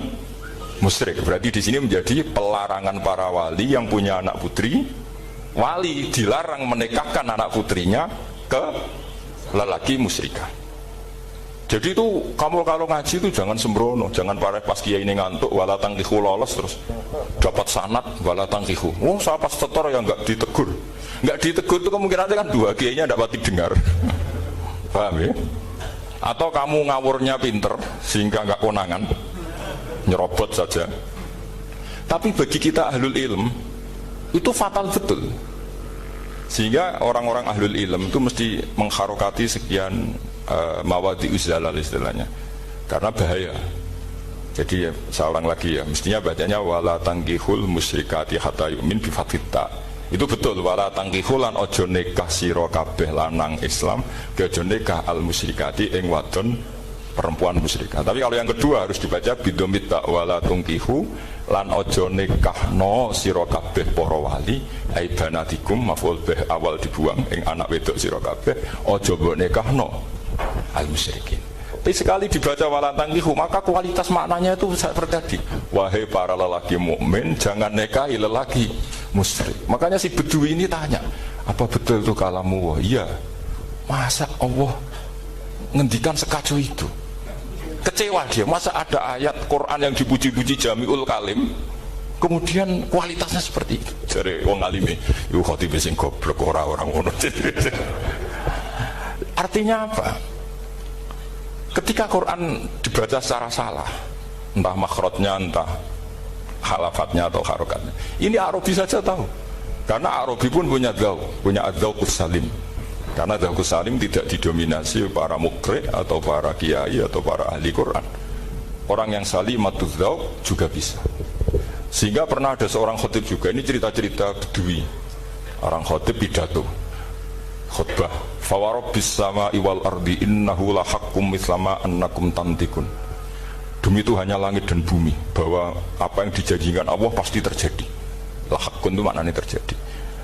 musyrik. Berarti di sini menjadi pelarangan para wali yang punya anak putri. Wali dilarang menikahkan anak putrinya ke lelaki musyrikah. Jadi itu kamu kalau ngaji itu jangan sembrono, jangan pas kiai ini ngantuk wala tangkihu lolos terus dapat sanad wala tangkihu. Oh, saya pas setor yang enggak ditegur. Enggak ditegur itu kemungkinannya kan dua kiainya enggak pati dengar. Paham ya? Atau kamu ngawurnya pinter sehingga enggak konangan, nyerobot saja. Tapi bagi kita ahlul ilm itu fatal betul, sehingga orang-orang ahlul ilm itu mesti mengharokati sekian mawadi uzalal istilahnya, karena bahaya. Jadi saya ulang lagi ya, mestinya bacanya wala tangkihul musyrikati hatta yu'min bi fathita. Itu betul, wala tangkihul lan ojo nikah sira kabeh lanang Islam ojo nikah al musyrikati ing wadon perempuan musyrikah. Tapi kalau yang kedua harus dibaca bidomita wala tungkihu lan ojo nikahno sira kabeh para wali ai banatikum maf'ul bih awal dibuang ing anak wedok sira kabeh ojo mbok nikahno al musyrikin. Tapi sekali dibaca wala tangkihu maka kualitas maknanya itu seperti tadi, wahai para lelaki mukmin jangan nikahi lelaki musyrik. Makanya si Bedui ini tanya, apa betul itu kalamu? Iya. Masa Allah ngendikan sekacau itu? Kecewa dia, masa ada ayat Quran yang dipuji-puji Jami'ul Kalim kemudian kualitasnya seperti itu. Jadi wong alime iku khotib sing goblok ora orang ngono. Artinya apa? Ketika Quran dibaca secara salah, entah makhrajnya, entah halafatnya atau harokatnya, ini Arabi saja tahu, karena Arabi pun punya adzauqus salim. Karena Dzauqus Salim tidak didominasi para mukri atau para kiai atau para ahli Quran. Orang yang salimatuz dzauq juga bisa. Sehingga pernah ada seorang khotib juga, ini cerita-cerita Bedui. Orang khotib pidato khutbah, fawarabbis samai wal ardi innahu lahaqqum mislama annakum tantikun. Demi itu hanya langit dan bumi, bahwa apa yang dijanjikan Allah pasti terjadi. Lahaqqun itu maknanya terjadi.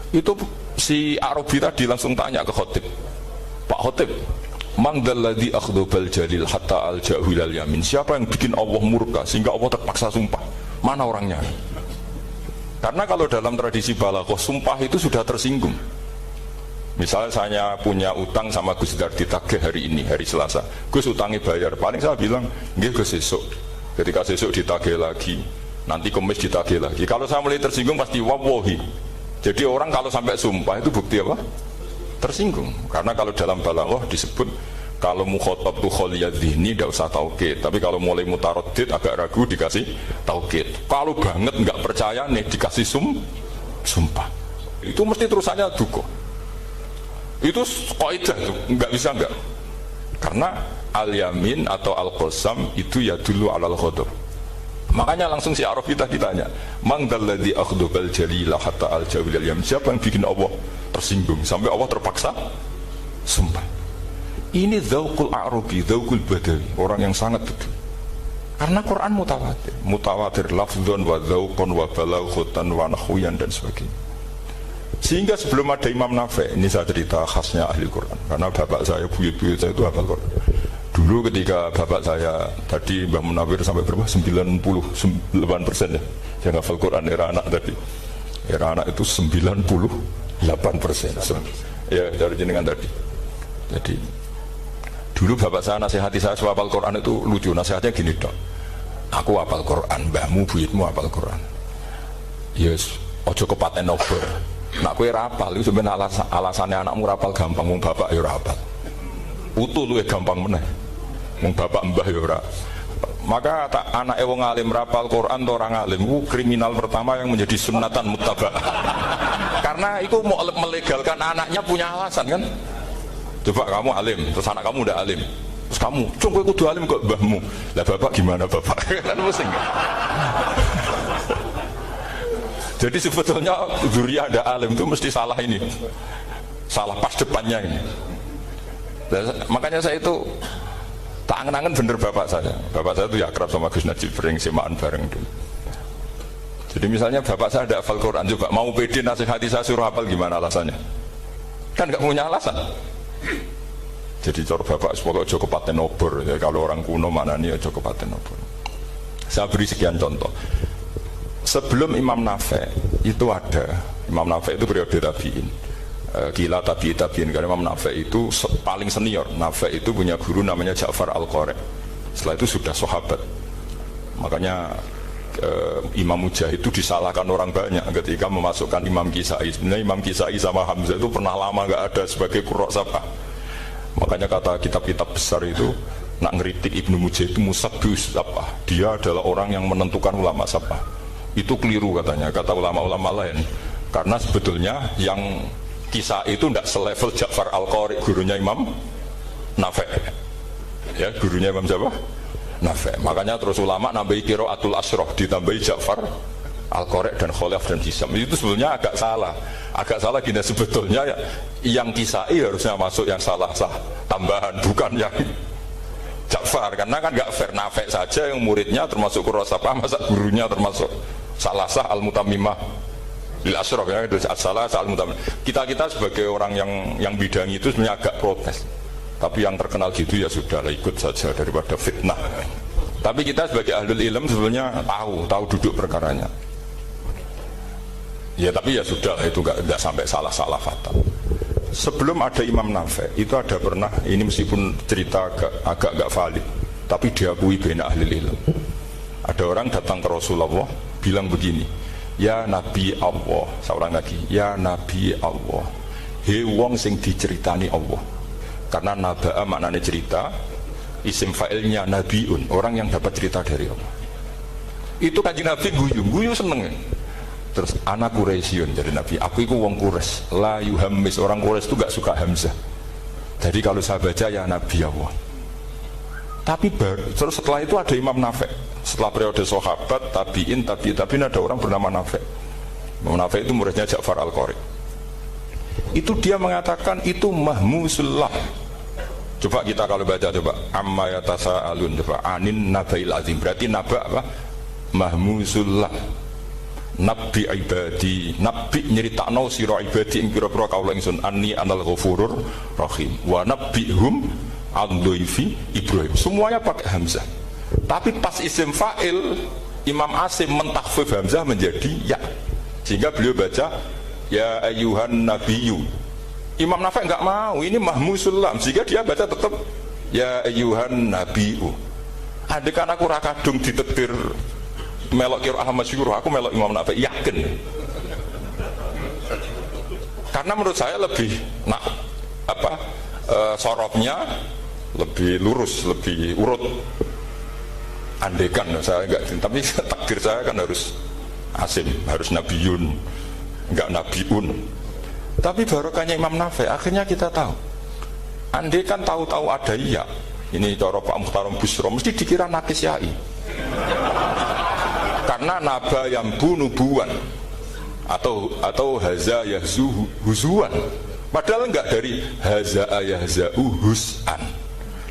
Itu si Arabi tadi langsung tanya ke khotib, Pak khotib, man dzalladzi akhdhabal jalil hatta al-ja'hu ilal yamin. Siapa yang bikin Allah murka sehingga Allah terpaksa sumpah? Mana orangnya? Karena kalau dalam tradisi balaghah sumpah itu sudah tersinggung. Misalnya saya punya utang sama Gus Dar ditagih hari ini, hari Selasa. Gus utangnya bayar, paling saya bilang nggih Gus sesuk. Ketika sesuk ditagih lagi, nanti Kamis ditagih lagi. Kalau saya mulai tersinggung pasti wallahi. Jadi orang kalau sampai sumpah itu bukti apa? Tersinggung. Karena kalau dalam balaghah disebut kalau mukhatab tu khaliyad dzihni tidak usah taukid, tapi kalau mulai mutaraddid agak ragu dikasih taukid. Kalau banget nggak percaya nih dikasih sumpah. Itu mesti terusannya duko. Itu kaidah tuh, nggak bisa nggak. Karena al-yamin atau al-qasam itu ya dulu alal ghadab. Makanya langsung si Arafi tadi ditanya, "Man dalladzi akhdabal jalila hatta al-jawil al-yam?" Siapa yang bikin Allah tersinggung sampai Allah terpaksa sumpah. Ini dzauqul Arabi, dzauqul Badawi, orang yang sangat betul. Karena Quran mutawatir lafdzon wa dzauqon wa balaghatan wa nahwiyan dan sebagainya. Sehingga sebelum ada Imam Nafi', ini saya cerita khasnya ahli Quran, karena bapak saya, buyut-buyut saya itu hafal Quran. Dulu ketika bapak saya tadi Mbah Munawir sampai berapa? 98% ya yang hafal Quran era anak tadi. Era anak itu 98%. Ya dari jenengan tadi. Jadi dulu bapak saya nasihati saya soal hafal Quran itu lucu, nasihatnya gini dok. Aku hafal Quran, mbahmu buyutmu hafal Quran. Yes, ojo kepaten obor. Nak kowe rapal itu sebenarnya alasannya anakmu rapal gampang, wong bapak ya rapal. Utuh luwih gampang meneh. Wong bapak mbah ya ora. Maka tak anake wong alim rapal Quran to orang alim, ku kriminal pertama yang menjadi sunnatan muttaba'ah. Karena itu mau melegalkan anaknya punya alasan kan. Coba kamu alim, terus anak kamu udah alim. Terus kamu, "Cung kowe kudu alim kok mbahmu." Lah bapak gimana bapak? Kan pusing. Jadi sebetulnya dzurriyyah ada alim itu mesti salah ini, salah pas depannya ini. Dan makanya saya itu tak angen-angen bener bapak saya. Bapak saya itu ya akrab sama Gus Najib, sering semaan bareng dulu. Jadi misalnya bapak saya ada hafal Quran, coba mau pede nasihati saya suruh hafal gimana alasannya? Kan nggak punya alasan. Jadi cara bapak pokoknya Joko Paten obor, ya, kalau orang kuno mana nih Joko Paten obor. Saya beri sekian contoh. Sebelum Imam Nafi' itu ada, Imam Nafi' itu periode tabi'in, gila tabi'in, karena Imam Nafi' itu paling senior. Nafi' itu punya guru namanya Ja'far Al-Qari. Setelah itu sudah sahabat. Makanya Imam Mujahid itu disalahkan orang banyak ketika memasukkan Imam Kisai. Sebenarnya Imam Kisai sama Hamzah itu pernah lama nggak ada sebagai qurra sab'ah. Makanya kata kitab-kitab besar itu nak ngeritik Ibnu Mujahid itu musabbihus sab'ah. Dia adalah orang yang menentukan ulama sab'ah. Itu keliru katanya, kata ulama-ulama lain. Karena sebetulnya yang kisah itu tidak selevel Ja'far Al-Qari, gurunya Imam Nafi'. Ya, gurunya Imam siapa? Nafi'. Makanya terus ulama nambahi qiraatul asyraf, ditambahi Ja'far Al-Qari dan Khalaf dan Hisam. Itu sebetulnya agak salah. Agak salah gini, sebetulnya ya, yang kisah harusnya masuk yang salah tambahan, bukan yang Ja'far, karena kan gak fair. Nafi' saja yang muridnya termasuk qurrasabah, masa gurunya termasuk salah al-mutammimah lil asyraf ya, itu salah al-mutammimah. Kita sebagai orang yang bidangi itu sebenarnya agak protes. Tapi yang terkenal gitu ya sudah lah, ikut saja daripada fitnah. Tapi kita sebagai ahlul ilm sebenarnya tahu duduk perkaranya. Ya tapi ya sudah lah, itu enggak sampai salah fatal. Sebelum ada Imam Nafi' itu ada pernah, ini meskipun cerita agak enggak valid, tapi diakui bena ahlul ilm. Ada orang datang ke Rasulullah bilang begini, "Ya Nabi Allah," seorang lagi, "Ya Nabi Allah, he wong sing diceritani Allah." Karena naba'a maknanya cerita, isim fa'ilnya nabiun, orang yang dapat cerita dari Allah. Itu Kanjeng Nabi guyu seneng. Terus anak Quraisyun, jadi Nabi, aku itu wong Quraisy, la yuhammis, orang Quraisy itu gak suka hamzah. Jadi kalau saya baca ya Nabi Allah. Tapi terus setelah itu ada Imam Nafi'. Setelah periode sahabat, tabi'in ada orang bernama Nafi'. Imam Nafi' itu muridnya Ja'far Al-Qari. Itu dia mengatakan itu mahmusullah. Coba kita kalau baca coba amma yatasaalun, coba anin nabail azim. Berarti naba apa? Mahmusullah. Nabi ibadi, nabi nyeritakno sira ibadi ing pira-pira kaula ingsun anni anal ghafurur rahim wa nabbihum an dhaifi Ibrahim. Semuanya pakai hamzah. Tapi pas isim fa'il Imam Asim mentakhfif hamzah menjadi ya. Sehingga beliau baca ya ayyuhan nabiyyu. Imam Nafi' enggak mau, ini mahmusul lam, sehingga dia baca tetap ya ayyuhan nabiyyu. Andaikan aku ra kadung ditetir melok qiraah masyhur, aku melok Imam Nafi', yakin. Karena menurut saya lebih sorofnya lebih lurus, lebih urut. Andaikan saya enggak, tapi takdir saya kan harus Asim, harus nabiyun, enggak nabiun. Tapi barokahnya Imam Nafi' akhirnya kita tahu. Andaikan tahu-tahu ada iya, Ini cara Pak Mukhtar Busro mesti dikira nakis yai. Karena naba yang bunubuan atau haza yahzu huzuan. Padahal enggak, dari haza yahza'u hus'an.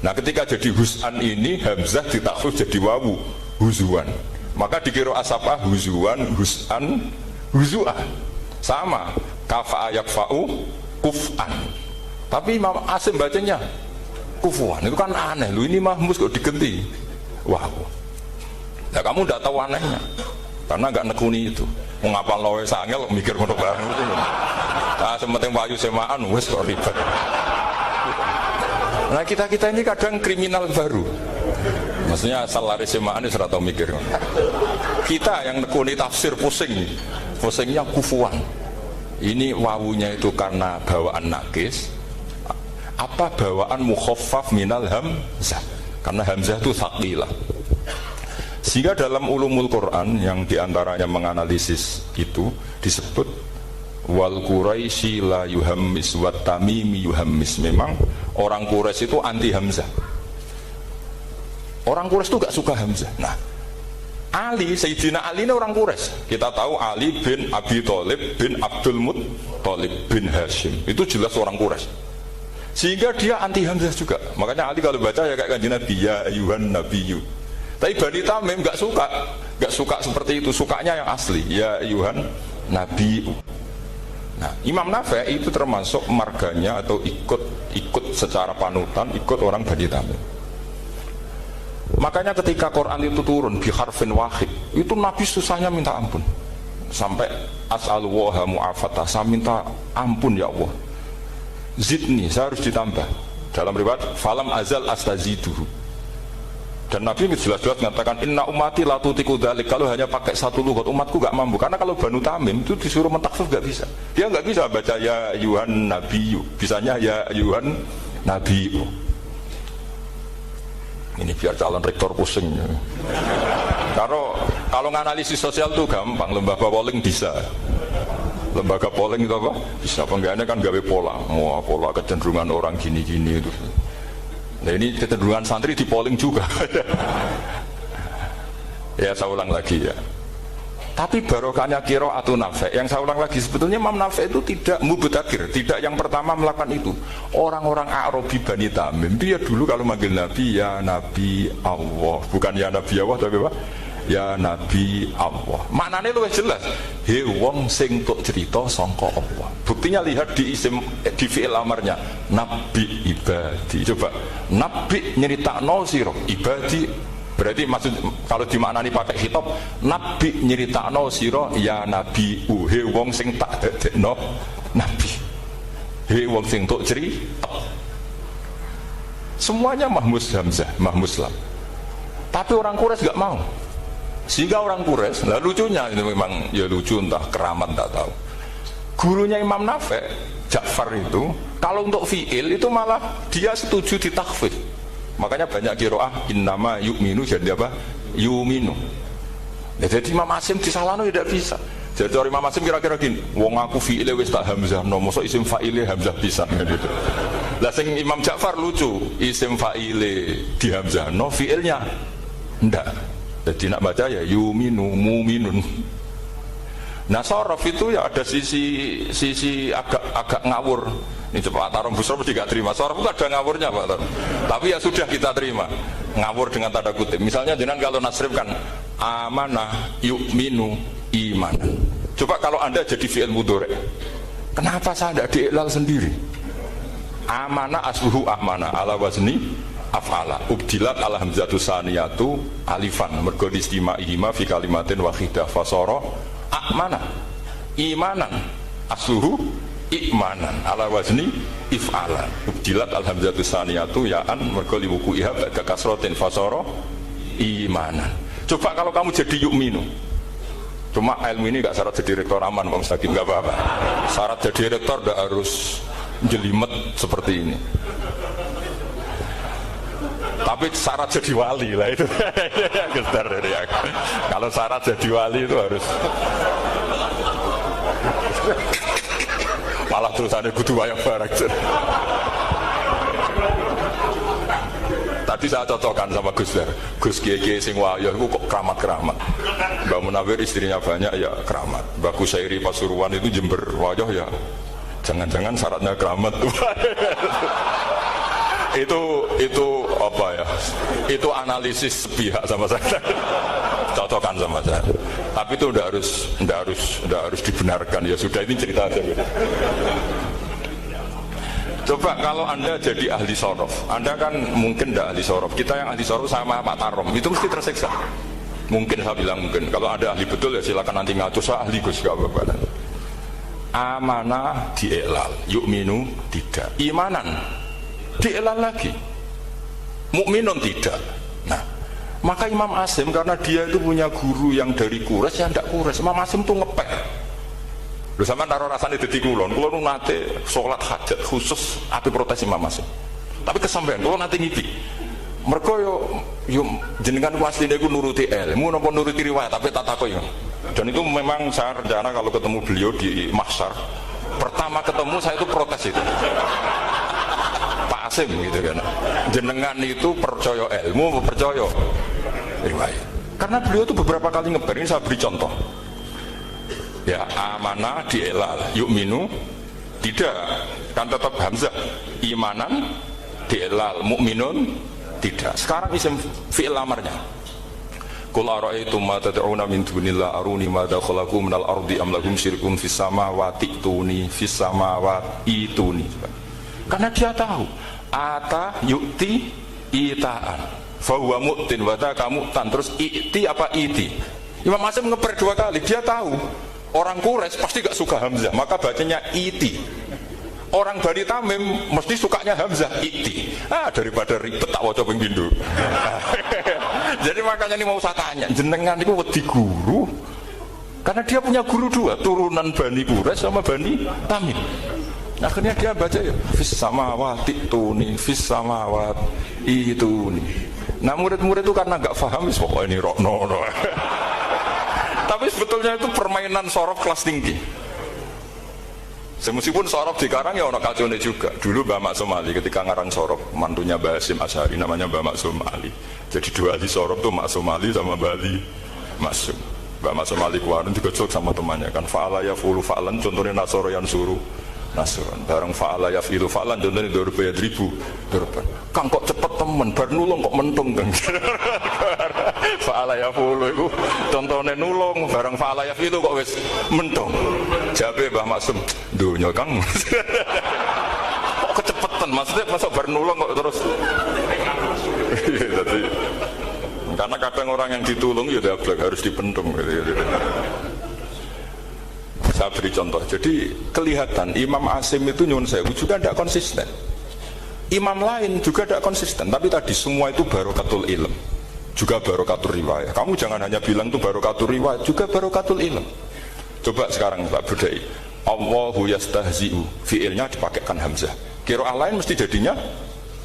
Nah ketika jadi hus'an ini hamzah ditakhfif jadi wawu huzuan. Maka dikira asapa huzuan, hus'an, huzu'an. Sama kafa yakfa'u kuf'an. Tapi Imam Asim bacanya kufuan. Itu kan aneh. Lu ini mahmus kok digenti. Wah. Ya kamu enggak tahu anehnya. Karena enggak nekuni itu. Mengapa loe sangel mikir ngono bareng itu. Nah, sementing wayu semaan wis kok ribet. Nah, kita ini kadang kriminal baru. Maksudnya asal lari semaan wis ora tau mikir. Kita yang nekuni tafsir pusing. Pusingnya kufuan. Ini wawunya itu karena bawaan nakis. Apa bawaan mukhaffaf minal hamzah? Karena hamzah itu tsaqilah. Sehingga dalam ulumul Quran yang diantaranya menganalisis itu disebut wal Quraisy la yuhammis wat tamimi yuhammis. Memang orang Quraisy itu anti hamzah. Orang Quraisy itu gak suka hamzah. Nah, Ali, Sayyidina Ali ini orang Quraisy. Kita tahu Ali bin Abi Thalib bin Abdul Muttalib bin Hashim. Itu jelas orang Quraisy. Sehingga dia anti hamzah juga. Makanya Ali kalau baca ya kayak kanjeng Nabi, ya ayuhan nabiyyu. Tapi Bani Tamim gak suka seperti itu, sukanya yang asli, ya ayuhan nabi. Nah, Imam Nafi' itu termasuk marganya atau ikut secara panutan, ikut orang Bani Tamim. Makanya ketika Quran itu turun bi harfin wahid, itu Nabi susahnya minta ampun. Sampai as'alullaha mu'afata, saya minta ampun ya Allah. Zidni, saya harus ditambah. Dalam riwayat falam azal astaziduhu. Dan Nabi jelas-jelas mengatakan inna ummati la tutiku dzalik. Kalau hanya pakai satu lughat umatku gak mampu. Karena kalau Banu Tamim itu disuruh mentakhfif gak bisa. Dia gak bisa baca ya ayuhan nabiyyu. Bisanya ya ayuhan nabiyyu. Ini biar calon rektor pusing. Kalau nganalisis sosial tuh gampang, lembaga polling bisa. Lembaga polling itu apa? Bisa. Penggawaannya kan gawe pola. Wah, pola kecenderungan orang gini-gini itu. Nah ini kecenderungan santri di polling juga. Ya saya ulang lagi ya. Tapi barokahnya qiraatun Nafi'. Yang saya ulang lagi, sebetulnya Imam Nafi' itu tidak mubtadikir, tidak yang pertama melakukan itu. Orang-orang Arabi Bani Tamim dia dulu kalau manggil Nabi ya Nabi Allah, bukan ya Nabi Allah tapi apa? Ya Nabi Allah. Maknanya lebih jelas. He wong sing tok cerita sangka Allah. Buktinya lihat di fi'il amarnya Nabi ibadi. Coba Nabi nyeritakno sira ibadi. Berarti maksud kalau dimaknani pakai khitab Nabi nyeritakno sira ya Nabi he wong sing tak dadekno Nabi. He wong sing tok cerita. Semuanya mahmus hamzah, mahmus lam. Tapi orang Quraisy enggak mau. Sehingga orang Quraisy, lah lucunya itu memang ya lucu entah keramat tak tahu. Gurunya Imam Nafi' Ja'far itu kalau untuk fi'il itu malah dia setuju ditakhfif. Makanya banyak qiraah innama yu'minu jadi apa? Yu'minu. Ya, jadi Imam Asim disalahno tidak bisa. Jadi orang Imam Asim kira-kira gini, wong aku fi'ile wis tak hamzah, no mosok isim fa'ile hamzah pisan gitu. Lah sing Imam Ja'far lucu, isim fa'ile di hamzah, no fi'ilnya ndak. Jadi nak baca ya yuminu muminun. Nah sorof itu ya ada sisi agak ngawur. Ini coba Tarom Busro mesti gak terima. Sorof itu ada ngawurnya Pak Tar. Tapi ya sudah kita terima. Ngawur dengan tanda kutip. Misalnya jangan kalau nasrif kan amanah yu'minu imanan. Coba kalau anda jadi fi'il mudhari', kenapa saya tidak diiklal sendiri? Amanah asluhu amana ala wazni af'ala ubdilat ala hamzatu saniyatu alifan mergo istima'ihima fi kalimatin wahidah fasara amana imanan asluhu imanan ala wazni if'ala ubdilat al hamzatu saniyatu ya'an mergo liwuku'iha ba'da kasratin fasara imanan. Coba kalau kamu jadi yu'minu, cuma ilmu ini gak syarat jadi rektor aman Pak Mustaqim, gak apa-apa. Syarat jadi rektor gak harus jelimet seperti ini. Tapi syarat jadi wali lah itu. Kalau syarat jadi wali itu harus malah terusannya kudu wayang bareng. Tadi saya cocokkan sama Gus Dar. Gus Kiai sing wayah itu kok keramat-keramat. Mbak Munawir istrinya banyak ya keramat. Mbak Kusairi Pasuruan itu Jember wayah ya. Jangan-jangan syaratnya keramat tuh. itu apa ya? Itu analisis pihak sama saya. Cocokkan sama saya. Tapi itu udah harus dibenarkan. Ya sudah, ini cerita aja. Coba kalau Anda jadi ahli sorof, Anda kan mungkin tidak ahli sorof. Kita yang ahli sorof sama Pak Tarom itu mesti tersiksa. Mungkin saya bilang mungkin. Kalau ada ahli betul ya silakan nanti ngatur. Saya ahli Gus, gak apa-apa. Amanah dielal, yu'minu tidak. Imanan dielal lagi, mukminun tidak. Nah, maka Imam Asim karena dia itu punya guru yang dari Quraisy yang tidak Quraisy. Imam Asim tuh ngepek. Lho sampean taruh rasane dadi kulon nate salat hajat khusus api protes Imam Asim. Tapi kesampean kula nate ngipi. Mergo yo jenengan asline iku nuruti ilmu napa nuruti riwayat, tapi tak takoki. Dan itu memang saya rencana kalau ketemu beliau di mahsyar, pertama ketemu saya itu protes itu. Pak Asim gitu kan. Jenengan itu percaya ilmu, percaya riwayat. Karena beliau itu beberapa kali ngeber, ini saya beri contoh. Ya, amanah dielal, yu'minu tidak, kan tetap hamzah. Imanan dielal, mukminun tidak. Sekarang isim fi'il amarnya. Qul ara'aytum ma tad'una min dunillah aruni madza khalaqu minal ardi am lahum syirkun fis samawati tuni fis samawati tuni. Karena dia tahu ata yu'ti itaan fa huwa mu'tin wa ta kamu tan, terus i'ti apa iti. Imam Asim ngeper dua kali, dia tahu orang Quraisy pasti gak suka hamzah, maka bacanya iti. Orang Bani Tamim mesti sukanya hamzah, iti. Daripada ribet tak waca ping pindho. Jadi makanya ini mau saya tanya, jenengan itu wedi guru karena dia punya guru dua, turunan Bani Quraisy sama Bani Tamim. Akhirnya dia baca ya fis samawati tuni fis samawati tuni. Nah murid-murid itu karena gak paham pokoknya ini rokno. Tapi sebetulnya itu permainan sorof kelas tinggi. Meskipun sorof di Karang ya ono kacone juga. Dulu Mbak Maksum Ali ketika ngarang sorof, mantunya Mbak Hasim Asy'ari namanya Mbak Maksum Ali. Jadi dua ahli sorof tuh Maksum Ali sama Mbak Ali Maksum. Mbak Maksum Ali kemarin digojok sama temannya kan, fa'ala yafulu fa'lan, contohnya nasoro yang suruh nasron. Bareng fa'ala yafilu fa'lan, contohnya dorba ya dribu dorban. Kang kok cepet temen, bar nulung kok mentung kan. Fa'ala yafulu itu contohnya nulung, bareng fa'ala yafilu kok wis mentung. Jabe Mbah Maksum, dunya Kang. Kok kecepetan, maksudnya masuk bar nulung kok terus. Jadi, karena kadang orang yang ditulung ya harus dipentung gitu. Saya beri contoh, jadi kelihatan Imam Asim itu nyuwun sewu juga tidak konsisten. Imam lain juga tidak konsisten, tapi tadi semua itu barokatul ilm, juga barokatul riwayat. Kamu jangan hanya bilang itu barokatul riwayat, juga barokatul ilm. Coba sekarang Pak Budai, Allahu yastahzi'u, fi'ilnya dipakaikan hamzah. Qiraah lain mesti jadinya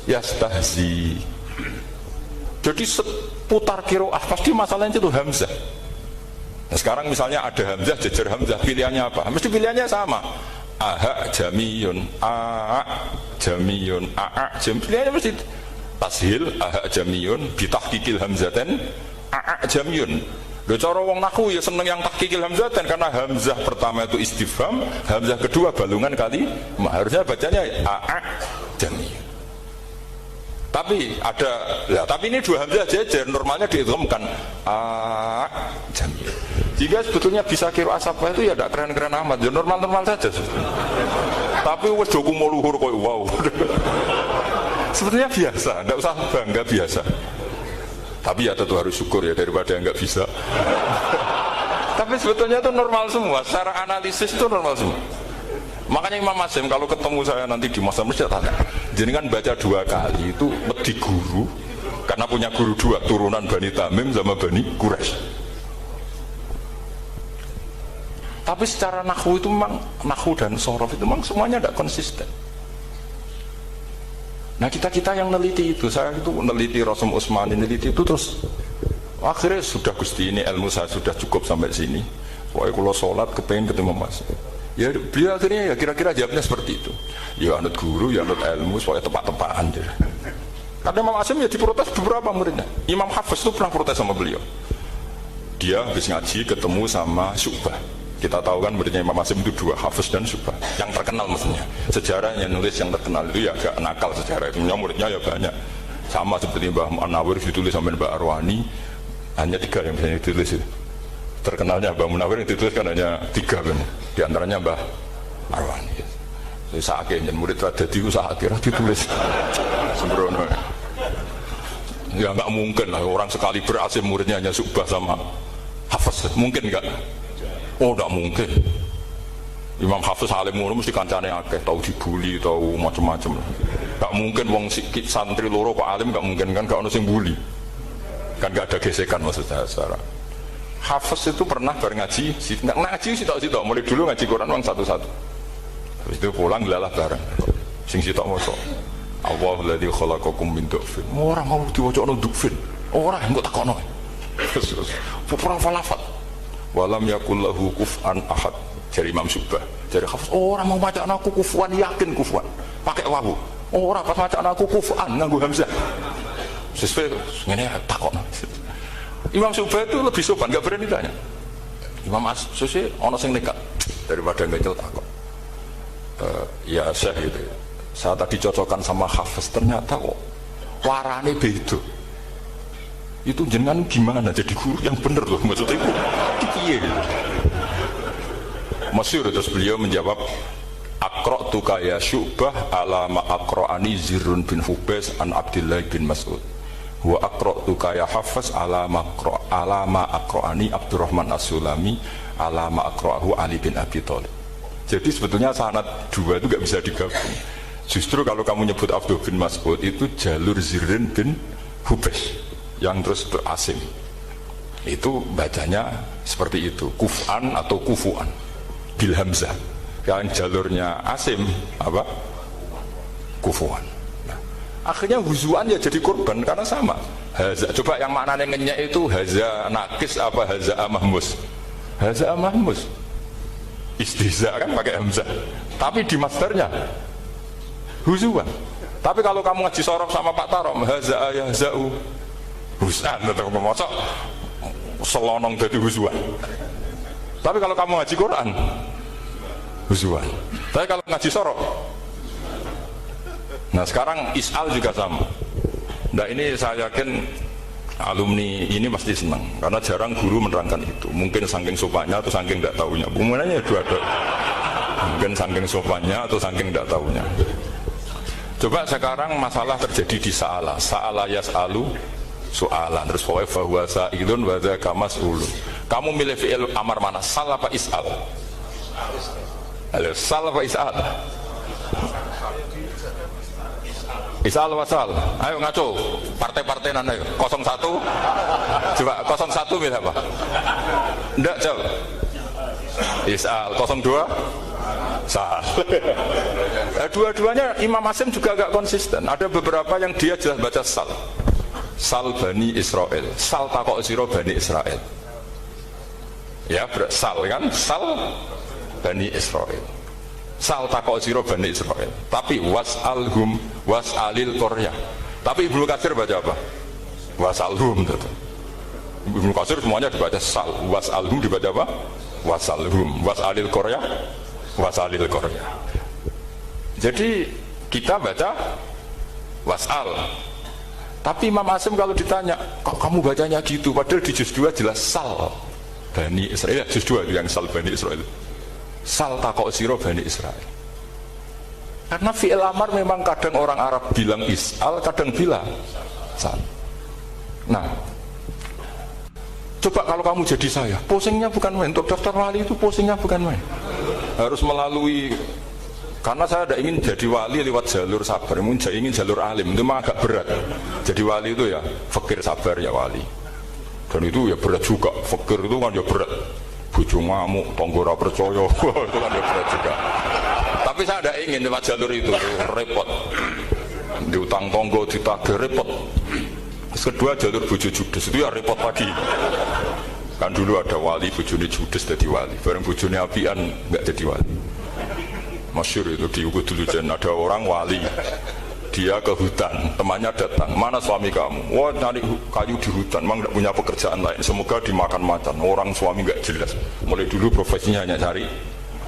yastahzi. Jadi seputar qiraah pasti masalahnya itu hamzah. Nah, sekarang misalnya ada hamzah, jejer hamzah, pilihannya apa? Mesti pilihannya sama. Aha jamiyun, a jamiyun, a jam. Pilihannya mesti tashil, aha jamiyun, bitahqiqil hamzaten, a jamiyun. Lho cara wong nahwu ya seneng yang tahqiqil hamzaten karena hamzah pertama itu istifham, hamzah kedua balungan kali, harusnya bacanya a jamiyun. Tapi ada, ya, tapi ini dua hamzah jejer, normalnya diidghamkan a jamiyun. Jika sebetulnya bisa kira asapah itu ya tidak keren-keren amat, ya normal-normal saja sebetulnya. Tapi wes joku mau luhur kok wow. Sebetulnya biasa, tidak usah bangga, biasa. Tapi ya tentu harus syukur ya daripada yang nggak bisa. Tapi sebetulnya itu normal semua, secara analisis itu normal semua. Makanya Imam Asim kalau ketemu saya nanti di masa mesti tanya, jadi kan baca dua kali itu di guru, karena punya guru dua, turunan Bani Tamim sama Bani Quraisy. Tapi secara nahwu itu memang, nahwu dan sorof itu memang semuanya tidak konsisten. Nah kita yang neliti itu, saya itu neliti Rasul Utsmani, neliti itu terus akhirnya sudah Gusti ini ilmu saya sudah cukup sampai sini. Pokoknya kalau sholat kepengen ketemu Mas. Ya beliau akhirnya ya kira-kira jawabnya seperti itu. Ya anut guru, ya anut ilmu, supaya tepat-tepatan. Karena Imam Asim ya diprotes beberapa muridnya. Imam Hafiz itu pernah protes sama beliau. Dia habis ngaji ketemu sama Syu'bah. Kita tahu kan muridnya Imam Asim itu dua, Hafiz dan Syu'bah. Yang terkenal maksudnya. Sejarahnya nulis yang terkenal itu ya agak nakal sejarah itu. Muridnya ya banyak. Sama seperti Mbah Munawir ditulis sama Mbah Arwani. Hanya 3 yang bisa ditulis itu. Terkenalnya Mbah Munawir yang ditulis kan hanya 3 kan. Di antaranya Mbah Arwani. Sakit dan murid tadi itu sakit ditulis sembrono. Ya nggak mungkin lah orang sekali berhasil muridnya hanya Syu'bah sama Hafiz, mungkin nggak? Oh nggak mungkin. Imam Hafiz alim ngono mesti kancane akeh, tahu dibully, tahu macam-macam. Nggak mungkin wong sikit santri loro kok alim, nggak mungkin kan, nggak ono sing bully. Kan nggak ada gesekan maksudnya secara. Hafiz itu pernah ngaji, nggak ngaji sitok-sitok, mulai dulu ngaji Quran orang satu-satu. Terus itu pulang lalah bareng. Sing sitok maca. Allahu ladzi khalaqakum min du'fin. Ora mau diwacana du'fin. Ora engko takono. Terus ora falafat. Walam yakul lahu kuf'an ahad. Dari Imam Syu'bah. Dari Hafiz, ora mau macana aku kufuan, yakin kufuan. Pakai wawu. Ora pas macana aku kufuan nganggo hamzah. Sesuai ngene takono. Imam Syu'bah itu lebih sopan, enggak berani tanya. Imam As-Susi ana sing nekat daripada ngecel takon. Ya Syekh gitu. Saya tadi cocokkan sama Hafiz, ternyata kok warane beda. Itu jenengan gimana jadi guru yang bener loh, maksudnya itu piye gitu. Masyhur terus beliau menjawab, Aqra'tuka ya Syu'bah ala ma aqra'ani Zirrun bin Hubais an Abdillah bin Mas'ud. Wa aqra'tuka ya Hafiz ala ma aqra'ani Abdurrahman As-Sulami ala ma aqra'ahu Ali bin Abi Thalib. Jadi sebetulnya sanad dua itu gak bisa digabung. Justru kalau kamu nyebut Abdul bin Mas'ud itu jalur Zirrin bin Hubais yang terus Asim. Itu bacanya seperti itu, kuf'an atau kufu'an bil hamzah. Yang jalurnya Asim apa? Kufu'an. Nah, akhirnya huzuan ya jadi korban karena sama. Haza, coba yang maknanya ngenyek itu haza nakis apa haza mahmus? Haza mahmus. Istihza kan pakai hamzah, tapi di masternya huzuan. Tapi kalau kamu ngaji sorof sama Pak Tarom, haza yahza'u husan atau memosok selonong dari huzuan. Tapi kalau kamu ngaji Quran huzuan. Tapi kalau ngaji sorof, nah sekarang is'al juga sama. Nah ini saya yakin alumni ini pasti senang karena jarang guru menerangkan itu. Mungkin saking sopannya atau saking tidak tahunya. Bagaimana dua-dua. Mungkin saking sopannya atau saking tidak tahunya. Coba sekarang masalah terjadi di Sa'ala yas'alu soalan terus pokoknya bahwa sa'ilun wa dzaka mas'ulun. Kamu milih fi'il amar mana? Sal apa is'al? Halo, sal apa is'al? Isal wasal, ayo ngaco, partai-partai nana yuk, 01, coba 01 milih apa? Nggak jawab. Isal 02, sal. Dua-duanya Imam Asim juga agak konsisten. Ada beberapa yang dia jelas baca sal. Sal Bani Israel, sal takok siro Bani Israel. Ya, sal kan, sal Bani Israel. Sal takok siro Bani Israel. Tapi was'alhum was'alil Korea. Tapi Ibnu Katsir baca apa? Was'alhum. Ibnu Katsir semuanya dibaca sal. Was'alhum dibaca apa? Was'alhum. Was'alil Korea. Was'alil Korea. Jadi kita baca was'al. Tapi Imam Asim kalau ditanya, kok kamu bacanya gitu? Padahal di juz 2 jelas sal Bani Israel. Juz 2 yang sal Bani Israel. Sal takok siro Bani Israel. Karena fi'il amar memang kadang orang Arab bilang is'al, kadang bilang sal. Nah, coba kalau kamu jadi saya, posingnya bukan main. Untuk daftar wali itu posingnya bukan main. Harus melalui, karena saya tidak ingin jadi wali lewat jalur sabar, ingin jalur alim, itu mah agak berat. Jadi wali itu ya fakir sabar ya wali. Dan itu ya berat juga, fakir itu kan ya berat. Bojo ngamuk, tonggo ora percaya, itu kan berat juga. Tapi saya tidak ingin lewat jalur itu, repot. Diutang tonggo, ditagih, repot. Terus kedua jalur bojo judes, itu ya repot lagi. Kan dulu ada wali, bojone judes jadi wali. Bareng bojone apian, nggak jadi wali. Masyhur itu di Ubud dulu, ada orang wali. dia ke hutan, temannya datang, mana suami kamu? Wah, nyari kayu di hutan, memang tidak punya pekerjaan lain, semoga dimakan macan. Orang suami nggak jelas, mulai dulu profesinya hanya cari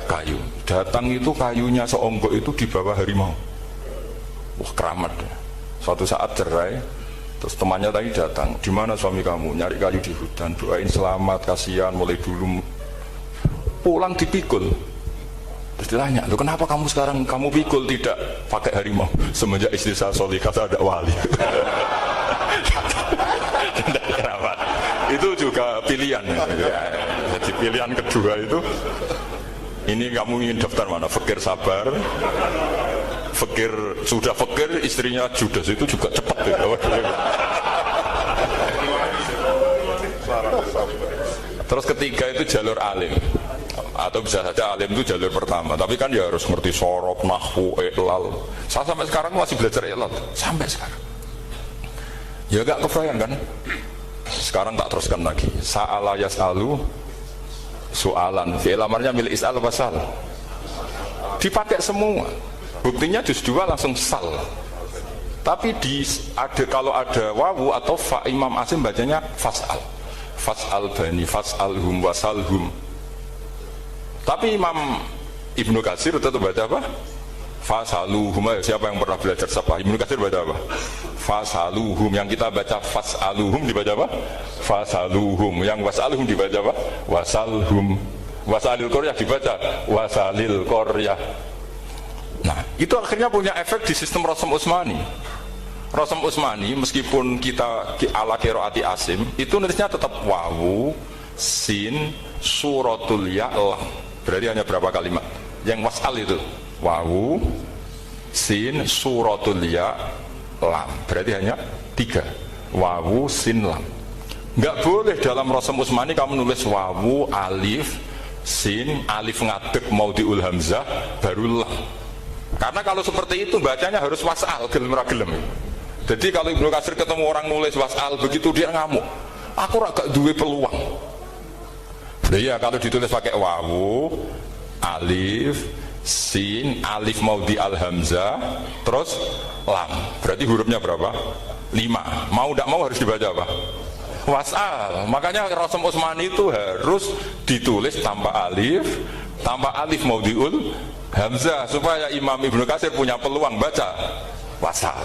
kayu. Datang itu kayunya seonggok itu di bawah harimau. Wah, keramat. Suatu saat cerai, terus temannya tadi datang, di mana suami kamu? Nyari kayu di hutan, doain selamat, kasihan, mulai dulu. Pulang dipikul. Terus ditanya, loh kenapa kamu sekarang kamu pikul tidak pakai harimau? Semenjak istri saya solihah saya ada wali. Tidak keramat. Itu juga pilihan. Jadi pilihan kedua itu, ini kamu ingin daftar mana? Fakir sabar, fakir sudah fakir, istrinya judes, itu juga cepat. Terus ketiga itu jalur alim, atau bisa saja alim itu jalur pertama, tapi kan ya harus ngerti sorof, nahwu, iqlal. Saya sampai sekarang masih belajar iqlal, sampai sekarang ya gak kebayang kan. Sekarang tak teruskan lagi. Sa'ala yas'alu soalan, fi'il amarnya milik is'al wasal, dipakai semua. Buktinya juz 2 langsung sal. Tapi kalau ada wawu atau fa, Imam Asim bacanya fas'al, fas'al bani, fas'alhum, wasalhum. Tapi Imam Ibnu Katsir tetap baca apa? Fasaluhum. Siapa yang pernah belajar sapa? Ibnu Katsir baca apa? Fasaluhum. Yang kita baca fasaluhum dibaca apa? Fasaluhum. Yang wasaluhum dibaca apa? Wasalhum. Wasalil Qaryah dibaca wasalil Qaryah. Nah, itu akhirnya punya efek di sistem Rasam Utsmani. Rasam Utsmani meskipun kita ala qiraati Asim, itu nulisnya tetap wawu, sin, suratul ya, lam. Berarti hanya berapa kalimat? Yang wasal itu wawu, sin, suratul ya, lam. Berarti hanya 3. Wawu, sin, lam. Nggak boleh dalam Rasam Utsmani kamu nulis wawu, alif, sin, alif ngadeg maudhi'ul hamzah, baru lam. Karena kalau seperti itu bacanya harus wasal, gelem ra gelem. Jadi kalau Ibnu Katsir ketemu orang nulis wasal begitu dia ngamuk. Aku gak duwe peluang. Iya, kalau ditulis pakai wawu, alif, sin, alif maudhi al hamzah, terus lam. Berarti hurufnya berapa? 5. Mau tidak mau harus dibaca apa? Wasal. Makanya Rasam Utsmani itu harus ditulis tanpa alif maudhi'ul hamzah supaya Imam Ibnu Katsir punya peluang baca wasal.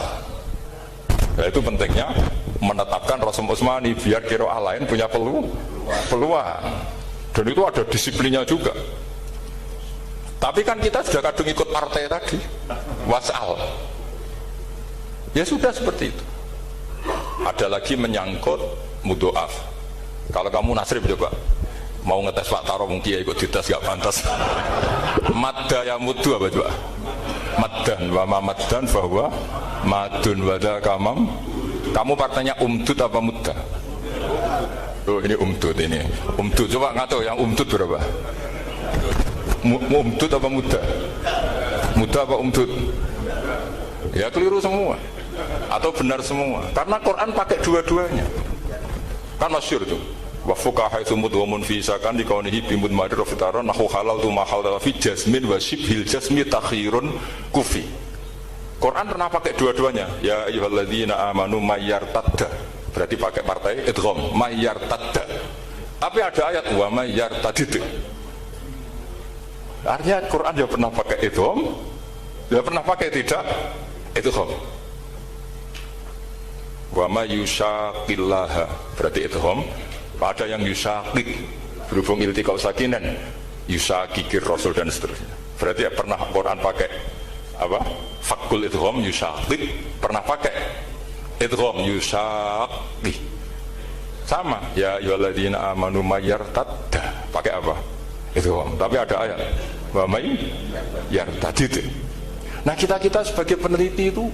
Nah, itu pentingnya menetapkan Rasam Utsmani biar qiraah lain punya peluang. Dan itu ada disiplinnya juga. Tapi kan kita sudah kadung ikut partai tadi wasal. Ya sudah seperti itu. Ada lagi menyangkut mudhoaf. Kalau kamu nasrib coba mau ngetes Pak Taro mungkin ya ikut dites gak pantas. Madda ya muddu apa coba? Maddan wa ma maddan bahwa madun wada kamam. Kamu partainya umdud apa mudda? Oh ini umdud ini. Umdud coba ngatur yang umdud berapa? Umdud apa mudda? Mudda apa umdud? Ya keliru semua. Atau benar semua. Karena Quran pakai dua-duanya. Kan masyhur tuh. Wa fuqaha itu mudghamun fi sakan di kaunihi bimud madir fitaron nahu halal tu mahal fi jasmin wa shibhil jasmi takhirun kufi. Quran pernah pakai dua-duanya. Ya ayyuhalladzina amanu mayyartadda. Berarti pakai partai idgham mayyartadda. Tapi ada ayat wa mayyartadid. Artinya Quran dia pernah pakai idgham, dia pernah pakai tidak idgham. Wa may yushaqillaha berarti idgham. Ada yang yusakik berhubung iltiqau sakinan, yusakikir rasul dan seterusnya. Berarti ya pernah Quran pakai apa? Fakul idgham yusakik, pernah pakai idgham yusakik. Sama ya ayyuhalladzina amanu mayyartadda pakai apa? Idgham. Tapi ada ayat wa may yartadid. Nah, kita sebagai peneliti itu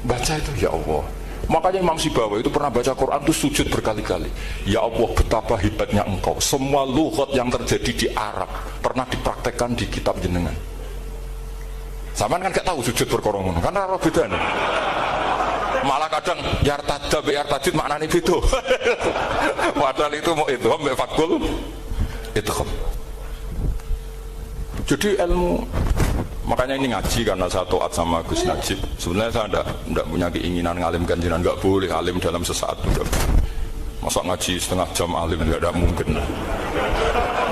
baca itu ya Allah. Makanya Imam Sibawa itu pernah baca Quran itu sujud berkali-kali. Ya Allah, betapa hebatnya engkau. Semua lughat yang terjadi di Arab pernah dipraktekkan di kitab jenengan. Sama kan gak tahu sujud berkorong karena Arab beda nih. Malah kadang yartada be yartadid maknanya beda. Padahal itu mau idgham be fakul idgham. Jadi ilmu Makanya ini ngaji karena saya taat sama Gus Najib. Sebenarnya saya tidak punya keinginan ngalimkan jenengan, nggak boleh alim dalam sesaat itu. Masa ngaji setengah jam alim nggak ada mungkin.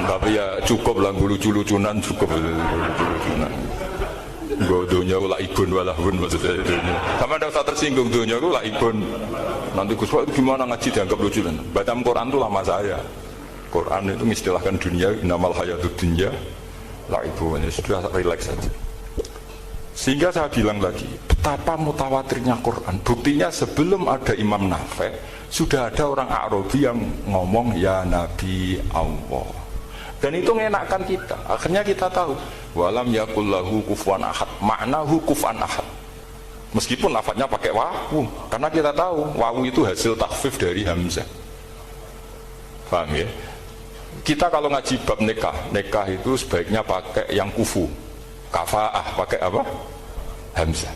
Tapi ya cukup lah lucu-lucunan cukup lucu-lucunan. Godonya ulah ibun walahun maksudnya dunia. Sama ada usah tersinggung dunia ulah ibun. Nanti Gus Pak gimana ngaji dianggap lucu dan baca Quran itu lama saya. Quran itu mengistilahkan dunia inamal hayatud dunya la ibun. Sudah relax saja. Sehingga saya bilang lagi betapa mutawatirnya Quran. Buktinya sebelum ada Imam Nafi sudah ada orang Arabi yang ngomong ya Nabi Allah. Dan itu mengenakkan kita. Akhirnya kita tahu walam yakullahu kufuwan ahad, maknahu kufuwan ahad. Meskipun lafadznya pakai wawu, karena kita tahu wawu itu hasil takhfif dari hamzah. Paham ya? Kita kalau ngaji bab nikah itu sebaiknya pakai yang kufu, kafaah, pakai apa? Hamzah.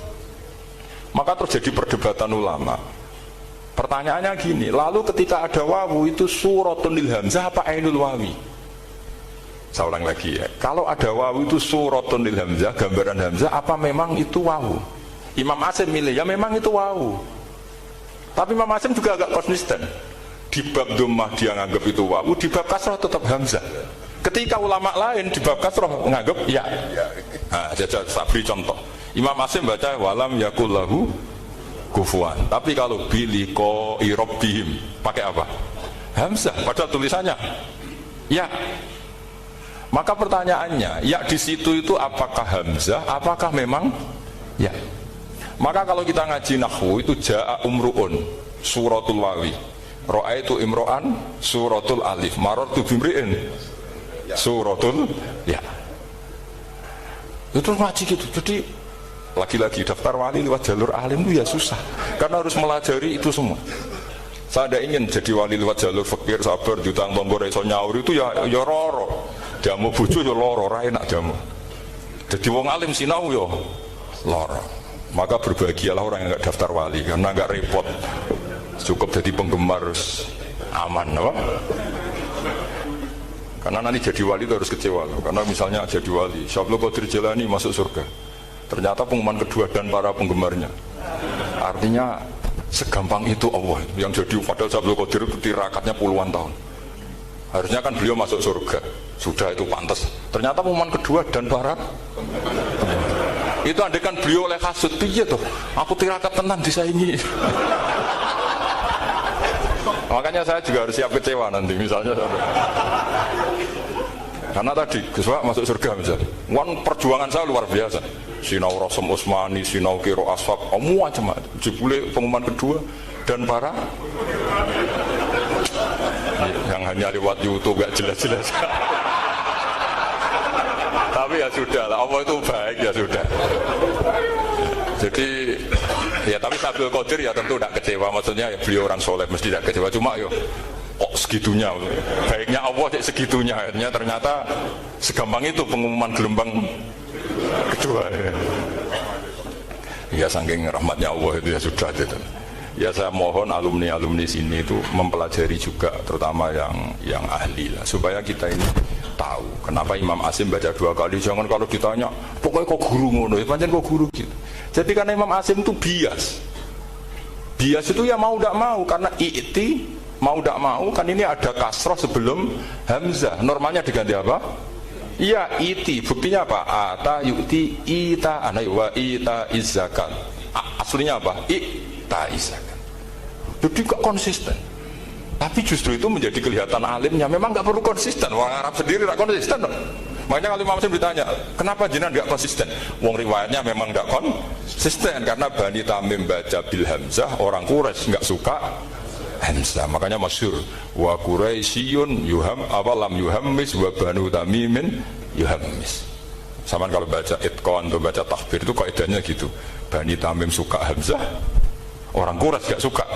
Maka terjadi perdebatan ulama. Pertanyaannya gini, lalu ketika ada wawu itu suratun lil hamzah apa ainul wawi? Saya ulang lagi ya, kalau ada wawu itu suratun lil hamzah, gambaran hamzah, apa memang itu wawu? Imam Asim milih, ya memang itu wawu. Tapi Imam Asim juga agak konsisten. Di bab dhammah dia nganggap itu wawu, di bab kasrah tetap hamzah. Ketika ulama lain di bab kasrah nganggap ya. Nah, saya beri contoh. Imam Asim baca walam yakullahu kufuwan. Tapi kalau biliko irobihim pakai apa? Hamzah. Padahal tulisannya ya. Maka pertanyaannya, ya di situ itu apakah hamzah, apakah memang ya? Maka kalau kita ngaji nahwu itu jaa umruun suratul wawi, ra'aitu imro'an suratul alif, marartu bimri'in suratul ya. Itu ngaji gitu. Jadi lagi-lagi daftar wali lewat jalur alim itu ya susah, karena harus melajari itu semua. Saya ada ingin jadi wali lewat jalur fakir, sabar, jutang tombor, iso nyaur itu ya roro. Jamu bojo ya loro, ora enak jamu. Jadi wong alim sinau ya loro. Maka berbahagialah orang yang enggak daftar wali karena enggak repot. Cukup jadi penggemar aman, apa? Karena nanti jadi wali itu harus kecewa loh. Karena misalnya jadi wali, Syabul Qadir Jilani masuk surga. Ternyata pengumuman kedua dan para penggemarnya. Artinya segampang itu Allah yang jadi padahal Syabul Qadir itu tirakatnya puluhan tahun. Harusnya kan beliau masuk surga, sudah itu pantas. Ternyata pengumuman kedua dan barat itu andekan beliau oleh kasut piye tuh, aku tirakat tenan disaingi. Makanya saya juga harus siap kecewa nanti misalnya. Karena tadi Gus Pak masuk surga misalnya, perjuangan saya luar biasa. Sinau Rasul Utsmani, sinau Kiro Ashab, macam-macam. Jebule pengumuman kedua dan para yang hanya lewat YouTube gak jelas-jelas. Tapi ya sudah lah, Allah itu baik ya sudah. Jadi ya tapi Syabul Qadir ya tentu tidak kecewa, maksudnya ya beliau orang soleh mesti tidak kecewa, cuma yo kok segitunya baiknya Allah cek segitunya, akhirnya ternyata segampang itu pengumuman gelombang kedua ya saking rahmatnya Allah itu ya sudah gitu. Ya saya mohon alumni-alumni sini itu mempelajari juga, terutama yang ahli lah, supaya kita ini tahu kenapa Imam Asim baca 2 kali. Jangan kalau ditanya pokoknya kok guru ngono, ya pancen kok guru gitu. Jadi karena Imam Asim itu bias itu ya mau tidak mau, karena i'ti mau tidak mau kan ini ada kasroh sebelum hamzah, normalnya diganti apa? Iya iti, buktinya apa? Ata yu'ti ita anai wa ita izzakat. Aslinya apa? Ita izzakat. Jadi gak konsisten. Tapi justru itu menjadi kelihatan alimnya. Memang gak perlu konsisten. Orang Arab sendiri gak konsisten. Makanya kalau Imam Asim ditanya, kenapa jenengan gak konsisten? Wong riwayatnya memang gak konsisten karena Bani Tamim baca bil hamzah, orang Quraisy gak suka hamzah. Makanya masyhur wa Quraisyun yuham awalam yuhammis wa Banu Tamimin yuhammis. Sama kalau baca itqan atau baca takbir itu kaidahnya gitu. Bani Tamim suka hamzah, orang Quraisy gak suka.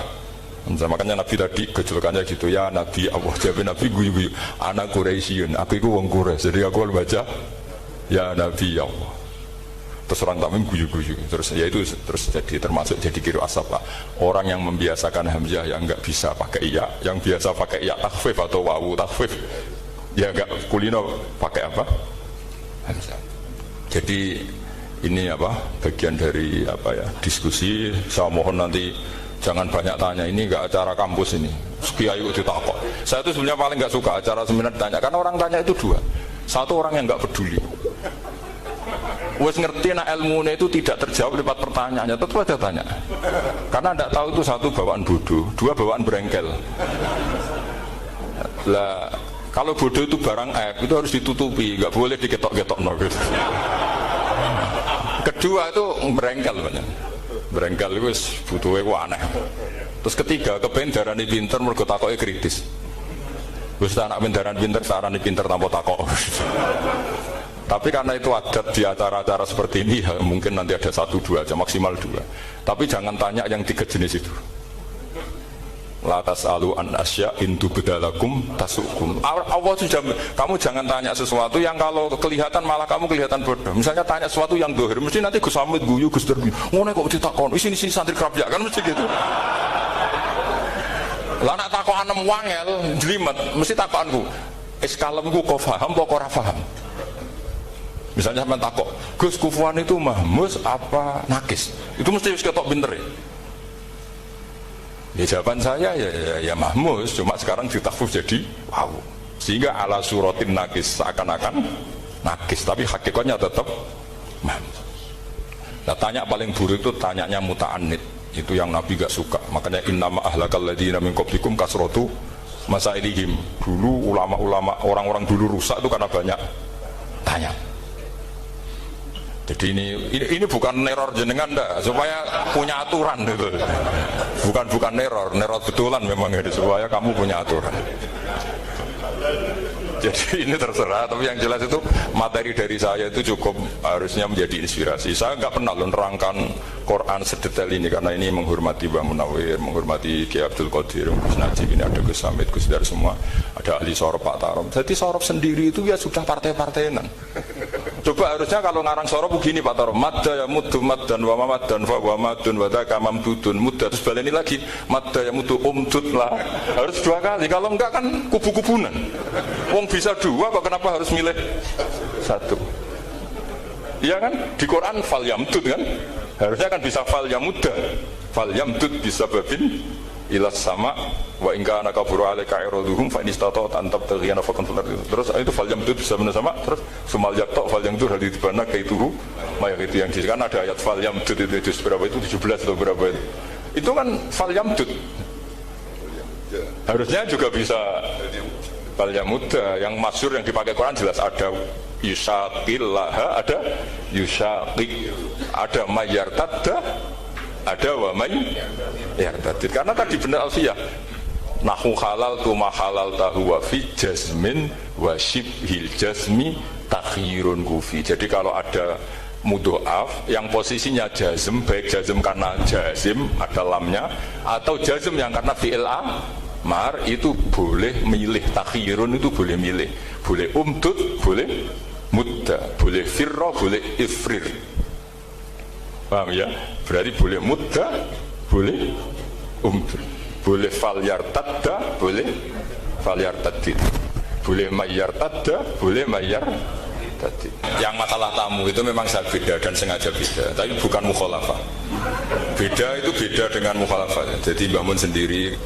Makanya Nabi tadi gejolkannya gitu, ya Nabi Allah, jawab Nabi guyu-guyu, anak Quraisyun, aku itu wong Quraisy, jadi aku baca ya Nabi Allah. Terus orang Tamim guyu-guyu, terus ya itu terus jadi termasuk jadi kiro asap lah. Orang yang membiasakan hamzah yang nggak bisa pakai iya, yang biasa pakai iya takhfif atau wawu takhfif, ya nggak kulino pakai apa? Hamzah. Jadi ini bagian dari diskusi. Saya mohon nanti jangan banyak tanya, ini nggak acara kampus ini. Kiai itu ditakok. Saya itu sebenarnya paling nggak suka acara seminar ditanya, karena orang tanya itu dua. Satu, orang yang nggak peduli. Wes ngerti ilmunya itu tidak terjawab lewat pertanyaannya, tetap aja tanya. Karena tidak tahu itu satu bawaan bodoh, dua bawaan berengkel. Lah kalau bodoh itu barang aib, itu harus ditutupi, nggak boleh diketok-ketok gitu. Kedua itu berengkel banyak. Berengkel itu butuhnya ku aneh. Terus ketiga, kepengen darani pinter mergo takoke kritis. Wis anak pindaran pinter, sarane pinter tanpa takok. Tapi karena itu adat di acara-acara seperti ini, ya mungkin nanti ada 1-2 aja, maksimal 2. Tapi jangan tanya yang 3 jenis itu. La tas'alu an asya in tubdalakum tasukum. Allah sudah, kamu jangan tanya sesuatu yang kalau kelihatan malah kamu kelihatan bodoh. Misalnya tanya sesuatu yang dohir, mesti nanti Gus Hamid guyu, Gus Derbi. Ngono kok ditakon, sini santri kerap ya kan mesti gitu. Lah nak takokan wangel, jlimet, mesti takokanku. Kalemku kok paham apa ora paham? Misalnya sampean takok, Gus kufuan itu mahmus apa nakis? Itu mesti wis ketok pinter ya. Ya jawaban saya ya mahmus, cuma sekarang ditakhfif jadi wow. Sehingga ala suratin nakis seakan-akan nakis, tapi hakikatnya tetap mahmus. Nah, tanya paling buruk itu tanyanya muta'annid. Itu yang Nabi gak suka. Makanya innama ahlakal ladzina min qablikum kasratu masailihim. Dulu ulama-ulama, orang-orang dulu rusak itu karena banyak tanya. Jadi ini bukan neror jenengan dah, supaya punya aturan gitu. Bukan neror betulan memang itu, supaya kamu punya aturan. Jadi ini terserah, tapi yang jelas itu materi dari saya itu cukup harusnya menjadi inspirasi. Saya nggak pernah menerangkan Quran sedetail ini karena ini menghormati Mbah Munawir, menghormati Kiai Abdul Qadir, Gus Najib, ini ada Gus Hamid, Gus Dar semua, ada ahli sorop Pak Tarom. Jadi sorop sendiri itu ya sudah partai-partainan. Coba harusnya kalau ngarang sorop begini Pak Tarom, madda ya muddu maddan wa mamaddan fa wa madun wa dzaka mamdudun mudda, terus baleni lagi madda ya muddu umdud lah. Harus 2 kali, kalau enggak kan kubu-kubunan. Wong bisa 2 kok kenapa harus milih 1? Iya kan? Di Quran fal yamdud kan? Harusnya kan bisa fal yamudda. Fal yamdud bisa babin ilas sama wa in kana kabura alaika iraduhum fa in istata'ta an tabtaghiyana faqan fil ardi. Terus itu fal yamdud bisa benar sama, terus sumal yaqta fal yamdud hal dibana kaituhu mayak itu yang kan ada ayat fal yamdud itu berapa itu 17 atau berapa itu. Itu kan fal yamdud. Harusnya juga bisa fal yamudda. Yang masyhur yang dipakai Quran jelas ada yusaqillaha, ada yusaqi, ada mayyartadda, ada wa may yartadid. Karena tadi benar alfiyah nahu halal tu ma halal tahu wa fi jazmin wa shibhil jazmi takhirun kufi. Jadi kalau ada mudhoaf yang posisinya jazm, baik jazm karena jazim ada lamnya atau jazm yang karena fi'il amar, itu boleh milih. Takhirun itu boleh milih, boleh umdud, boleh mudda, boleh firra, boleh ifrir. Paham ya? Berarti boleh mudda, boleh umdud, boleh fal yartadda, boleh fal yartadid, boleh mayyartadda, boleh mayyartadid. Yang masalah tamu itu memang saya beda dan sengaja beda, tapi bukan mukhalafah. Beda itu beda dengan mukhalafah. Jadi Mbah Mun sendiri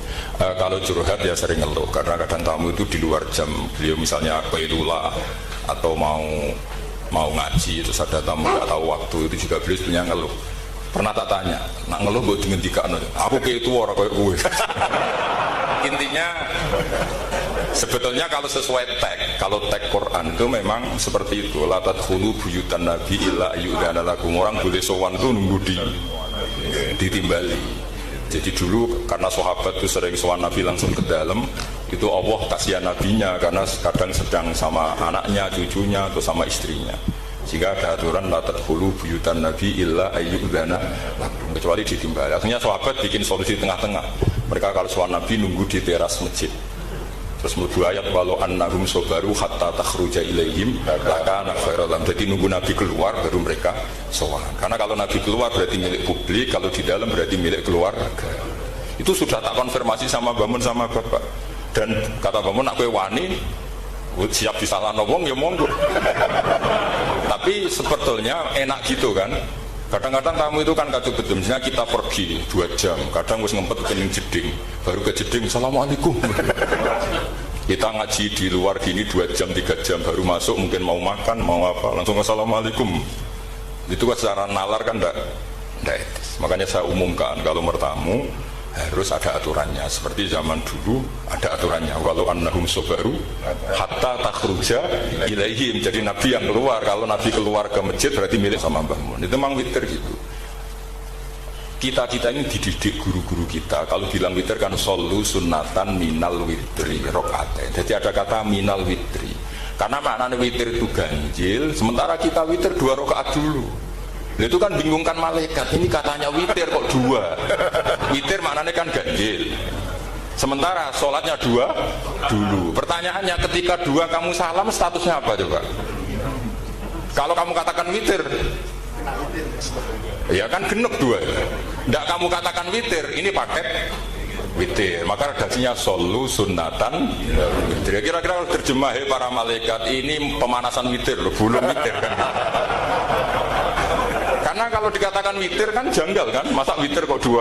kalau curhat ya sering ngeluh karena kadang tamu itu di luar jam beliau, misalnya qailula atau mau ngaji, terus ada tamu nggak tahu waktu, itu juga beliau punya ngeluh. Pernah tak tanya, nak ngeluh buat dihentikan, aku kayak itu orang kayak gue. Intinya sebetulnya kalau sesuai tag, kalau tag Quran itu memang seperti itu. La tadkhulu buyutan nabi illa ayyudana lakum. Orang boleh sowan itu nunggu ditimbali. Jadi dulu karena sahabat itu sering sowan Nabi langsung ke dalam, itu Allah kasihan nabinya karena kadang sedang sama anaknya, cucunya atau sama istrinya. Jika ada aturan la tadkhulu buyutan nabi illa ayyudana lakum, kecuali ditimbali. Akhirnya sahabat bikin solusi tengah-tengah. Mereka kalau sowan Nabi nunggu di teras masjid. Terus mlebu ayat walau annahum sabaru hatta takhruja ilaihim lakana khairal lahum. Jadi nunggu Nabi keluar baru mereka sowan. Karena kalau Nabi keluar berarti milik publik, kalau di dalam berarti milik keluarga. Itu sudah tak konfirmasi sama Mbah Mun sama Bapak. Dan kata Mbah Mun, nak kowe wani siap disalahno wong ya monggo. Tapi Tapi sebetulnya enak gitu kan. Kadang-kadang tamu itu kan kacau betul. Misalnya kita pergi 2 jam, kadang harus ngempet ke jeding, baru ke jeding, assalamualaikum. Kita ngaji di luar gini 2 jam, 3 jam, baru masuk mungkin mau makan, mau apa, langsung assalamualaikum. Itu kan secara nalar kan enggak etis. Makanya saya umumkan kalau bertamu harus ada aturannya. Seperti zaman dulu ada aturannya. Kalau annahum sobaru hatta takhruja ilaihim. Jadi Nabi yang keluar. Kalau Nabi keluar ke masjid berarti milik sama Mbah Mun. Itu memang witir gitu. Kita ini dididik guru-guru kita. Kalau bilang witir kan solu sunnatan minal witri rokate. Jadi ada kata minal witri. Karena maknanya witir itu ganjil. Sementara kita witir 2 rakaat dulu. Itu kan bingungkan malaikat, ini katanya witir kok 2. Witir maknanya kan ganjil. Sementara sholatnya 2 dulu. Pertanyaannya ketika 2 kamu salam statusnya apa coba? Kalau kamu katakan witir, ya kan genep 2. Tidak kamu katakan witir, ini paket witir. Maka redaksinya solu sunnatan witir. Kira-kira terjemah para malaikat ini pemanasan witir loh, belum witir kan? Karena kalau dikatakan witir kan janggal kan, masa witir kok 2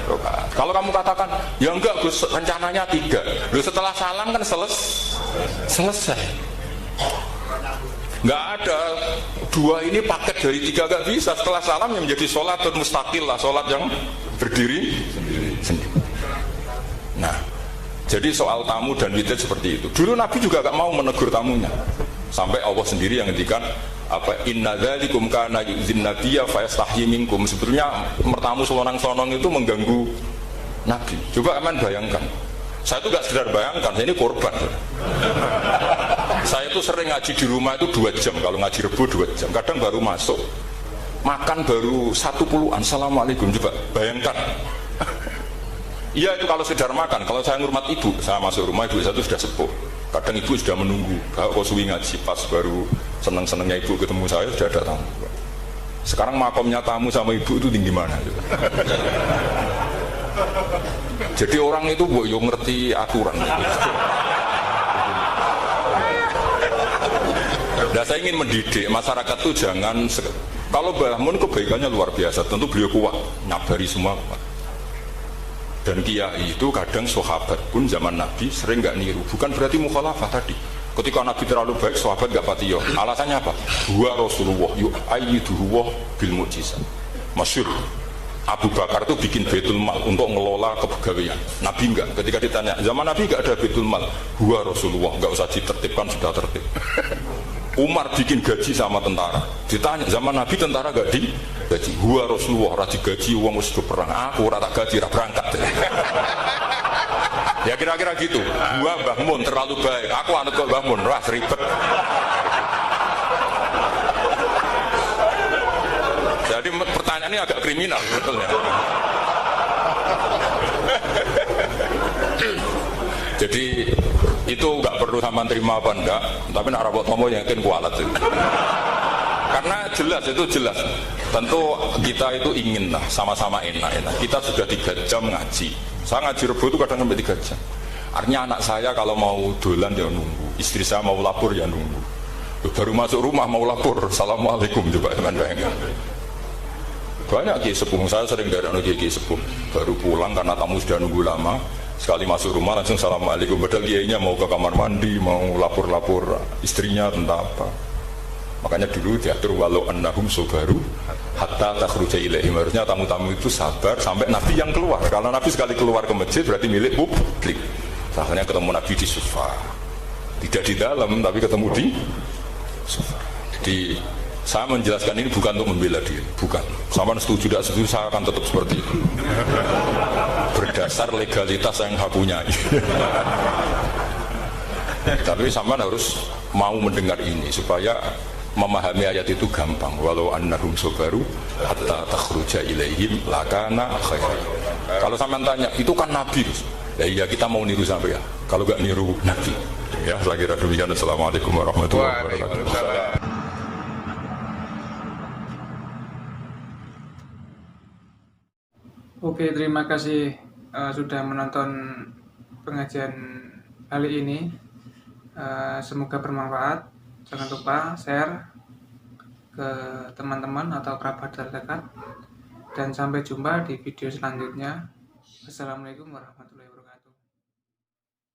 rakaat. Kalau kamu katakan ya enggak Gus, rencananya 3. Loh setelah salam kan selesai. Enggak ada 2 ini paket dari 3, enggak bisa. Setelah salam yang menjadi sholat mustaqil lah, sholat yang berdiri sendiri. Nah, jadi soal tamu dan witir seperti itu. Dulu Nabi juga enggak mau menegur tamunya. Sampai Allah sendiri yang ngendikan apa inna dzalikum kana yu'zin nabiyya fayastahyi minkum. Sebetulnya mertamu selonang-selonong itu mengganggu Nabi. Coba aman bayangkan. Saya itu gak sekedar bayangkan, saya ini korban. Saya itu sering ngaji di rumah itu 2 jam, kalau ngaji Rebo 2 jam. Kadang baru masuk, makan baru 1 assalamualaikum. Coba bayangkan. Iya itu kalau sekedar makan. Kalau saya ngurmat ibu, saya masuk rumah ibu saya itu sudah sepuh. Kadang ibu sudah menunggu, kalau suwi ngaji pas baru seneng-senengnya ibu ketemu saya sudah ada tamu. Sekarang makomnya tamu sama ibu itu tinggi mana? Jadi orang itu boyo ngerti aturan. Nah, saya ingin mendidik masyarakat itu jangan kalau Mbah Mun kebaikannya luar biasa, tentu beliau kuat, nyabari semua. Dan kiai itu kadang sahabat pun zaman Nabi sering nggak niru. Bukan berarti mukhalafah tadi. Ketika Nabi terlalu baik, sahabat nggak patiyo. Alasannya apa? Huwa Rasulullah yu'ayyiduhu bil mu'jizat. Masyhur. Abu Bakar itu bikin Baitul Mal untuk ngelola kepegawaian. Nabi enggak. Ketika ditanya, zaman Nabi enggak ada Baitul Mal. Huwa Rasulullah, enggak usah ditertibkan sudah tertib. Umar bikin gaji sama tentara. Ditanya, zaman Nabi tentara enggak digaji. Huwa Rasulullah, ora digaji wong wis perang. Aku ora tak gaji, ora berangkat. Ya kira-kira gitu. Gua Mbah Mun terlalu baik. Aku anut kok Mbah Mun, wah ribet. Jadi pertanyaan ini agak kriminal sebetulnya. Jadi itu nggak perlu sama terima apa enggak, tapi nak rabot ngomong yakin kualat itu. Karena jelas itu jelas. Tentu kita itu ingin lah sama-sama enak-enak. Kita sudah 3 jam ngaji. Saya ngaji Rebo itu kadang sampai 3 jam. Artinya anak saya kalau mau dolan ya nunggu, istri saya mau lapor ya nunggu. Baru masuk rumah mau lapor, assalamualaikum coba teman-teman. Banyak kiai sepuh, saya sering dari kiai sepuh baru pulang karena tamu sudah nunggu lama. Sekali masuk rumah langsung assalamualaikum. Padahal kiainya mau ke kamar mandi, mau lapor-lapor istrinya tentang apa. Makanya dulu diatur walau annahum sobaru hatta takhruja ilaihim. Harusnya tamu-tamu itu sabar sampai Nabi yang keluar. Kalau Nabi sekali keluar ke masjid berarti milik publik. Akhirnya ketemu Nabi di sofa, tidak di dalam tapi ketemu di sofa. Jadi saya menjelaskan ini bukan untuk membela diri, bukan. Sama setuju tidak setuju saya akan tetap seperti itu. Berdasar legalitas yang saya punya. Tapi sampean harus mau mendengar ini supaya memahami ayat itu gampang. Walau annahum sobaru hatta takhruja ilaihim lakana khairan. Kalau sampean tanya, itu kan Nabi. Ya iya kita mau niru sampai ya. Kalau nggak niru Nabi. Ya saya kira demikian. Assalamualaikum warahmatullahi wabarakatuh. Oke, terima kasih sudah menonton pengajian kali ini. Semoga bermanfaat. Jangan lupa share, ke teman-teman atau kerabat terdekat. Dan sampai jumpa di video selanjutnya. Assalamualaikum warahmatullahi wabarakatuh.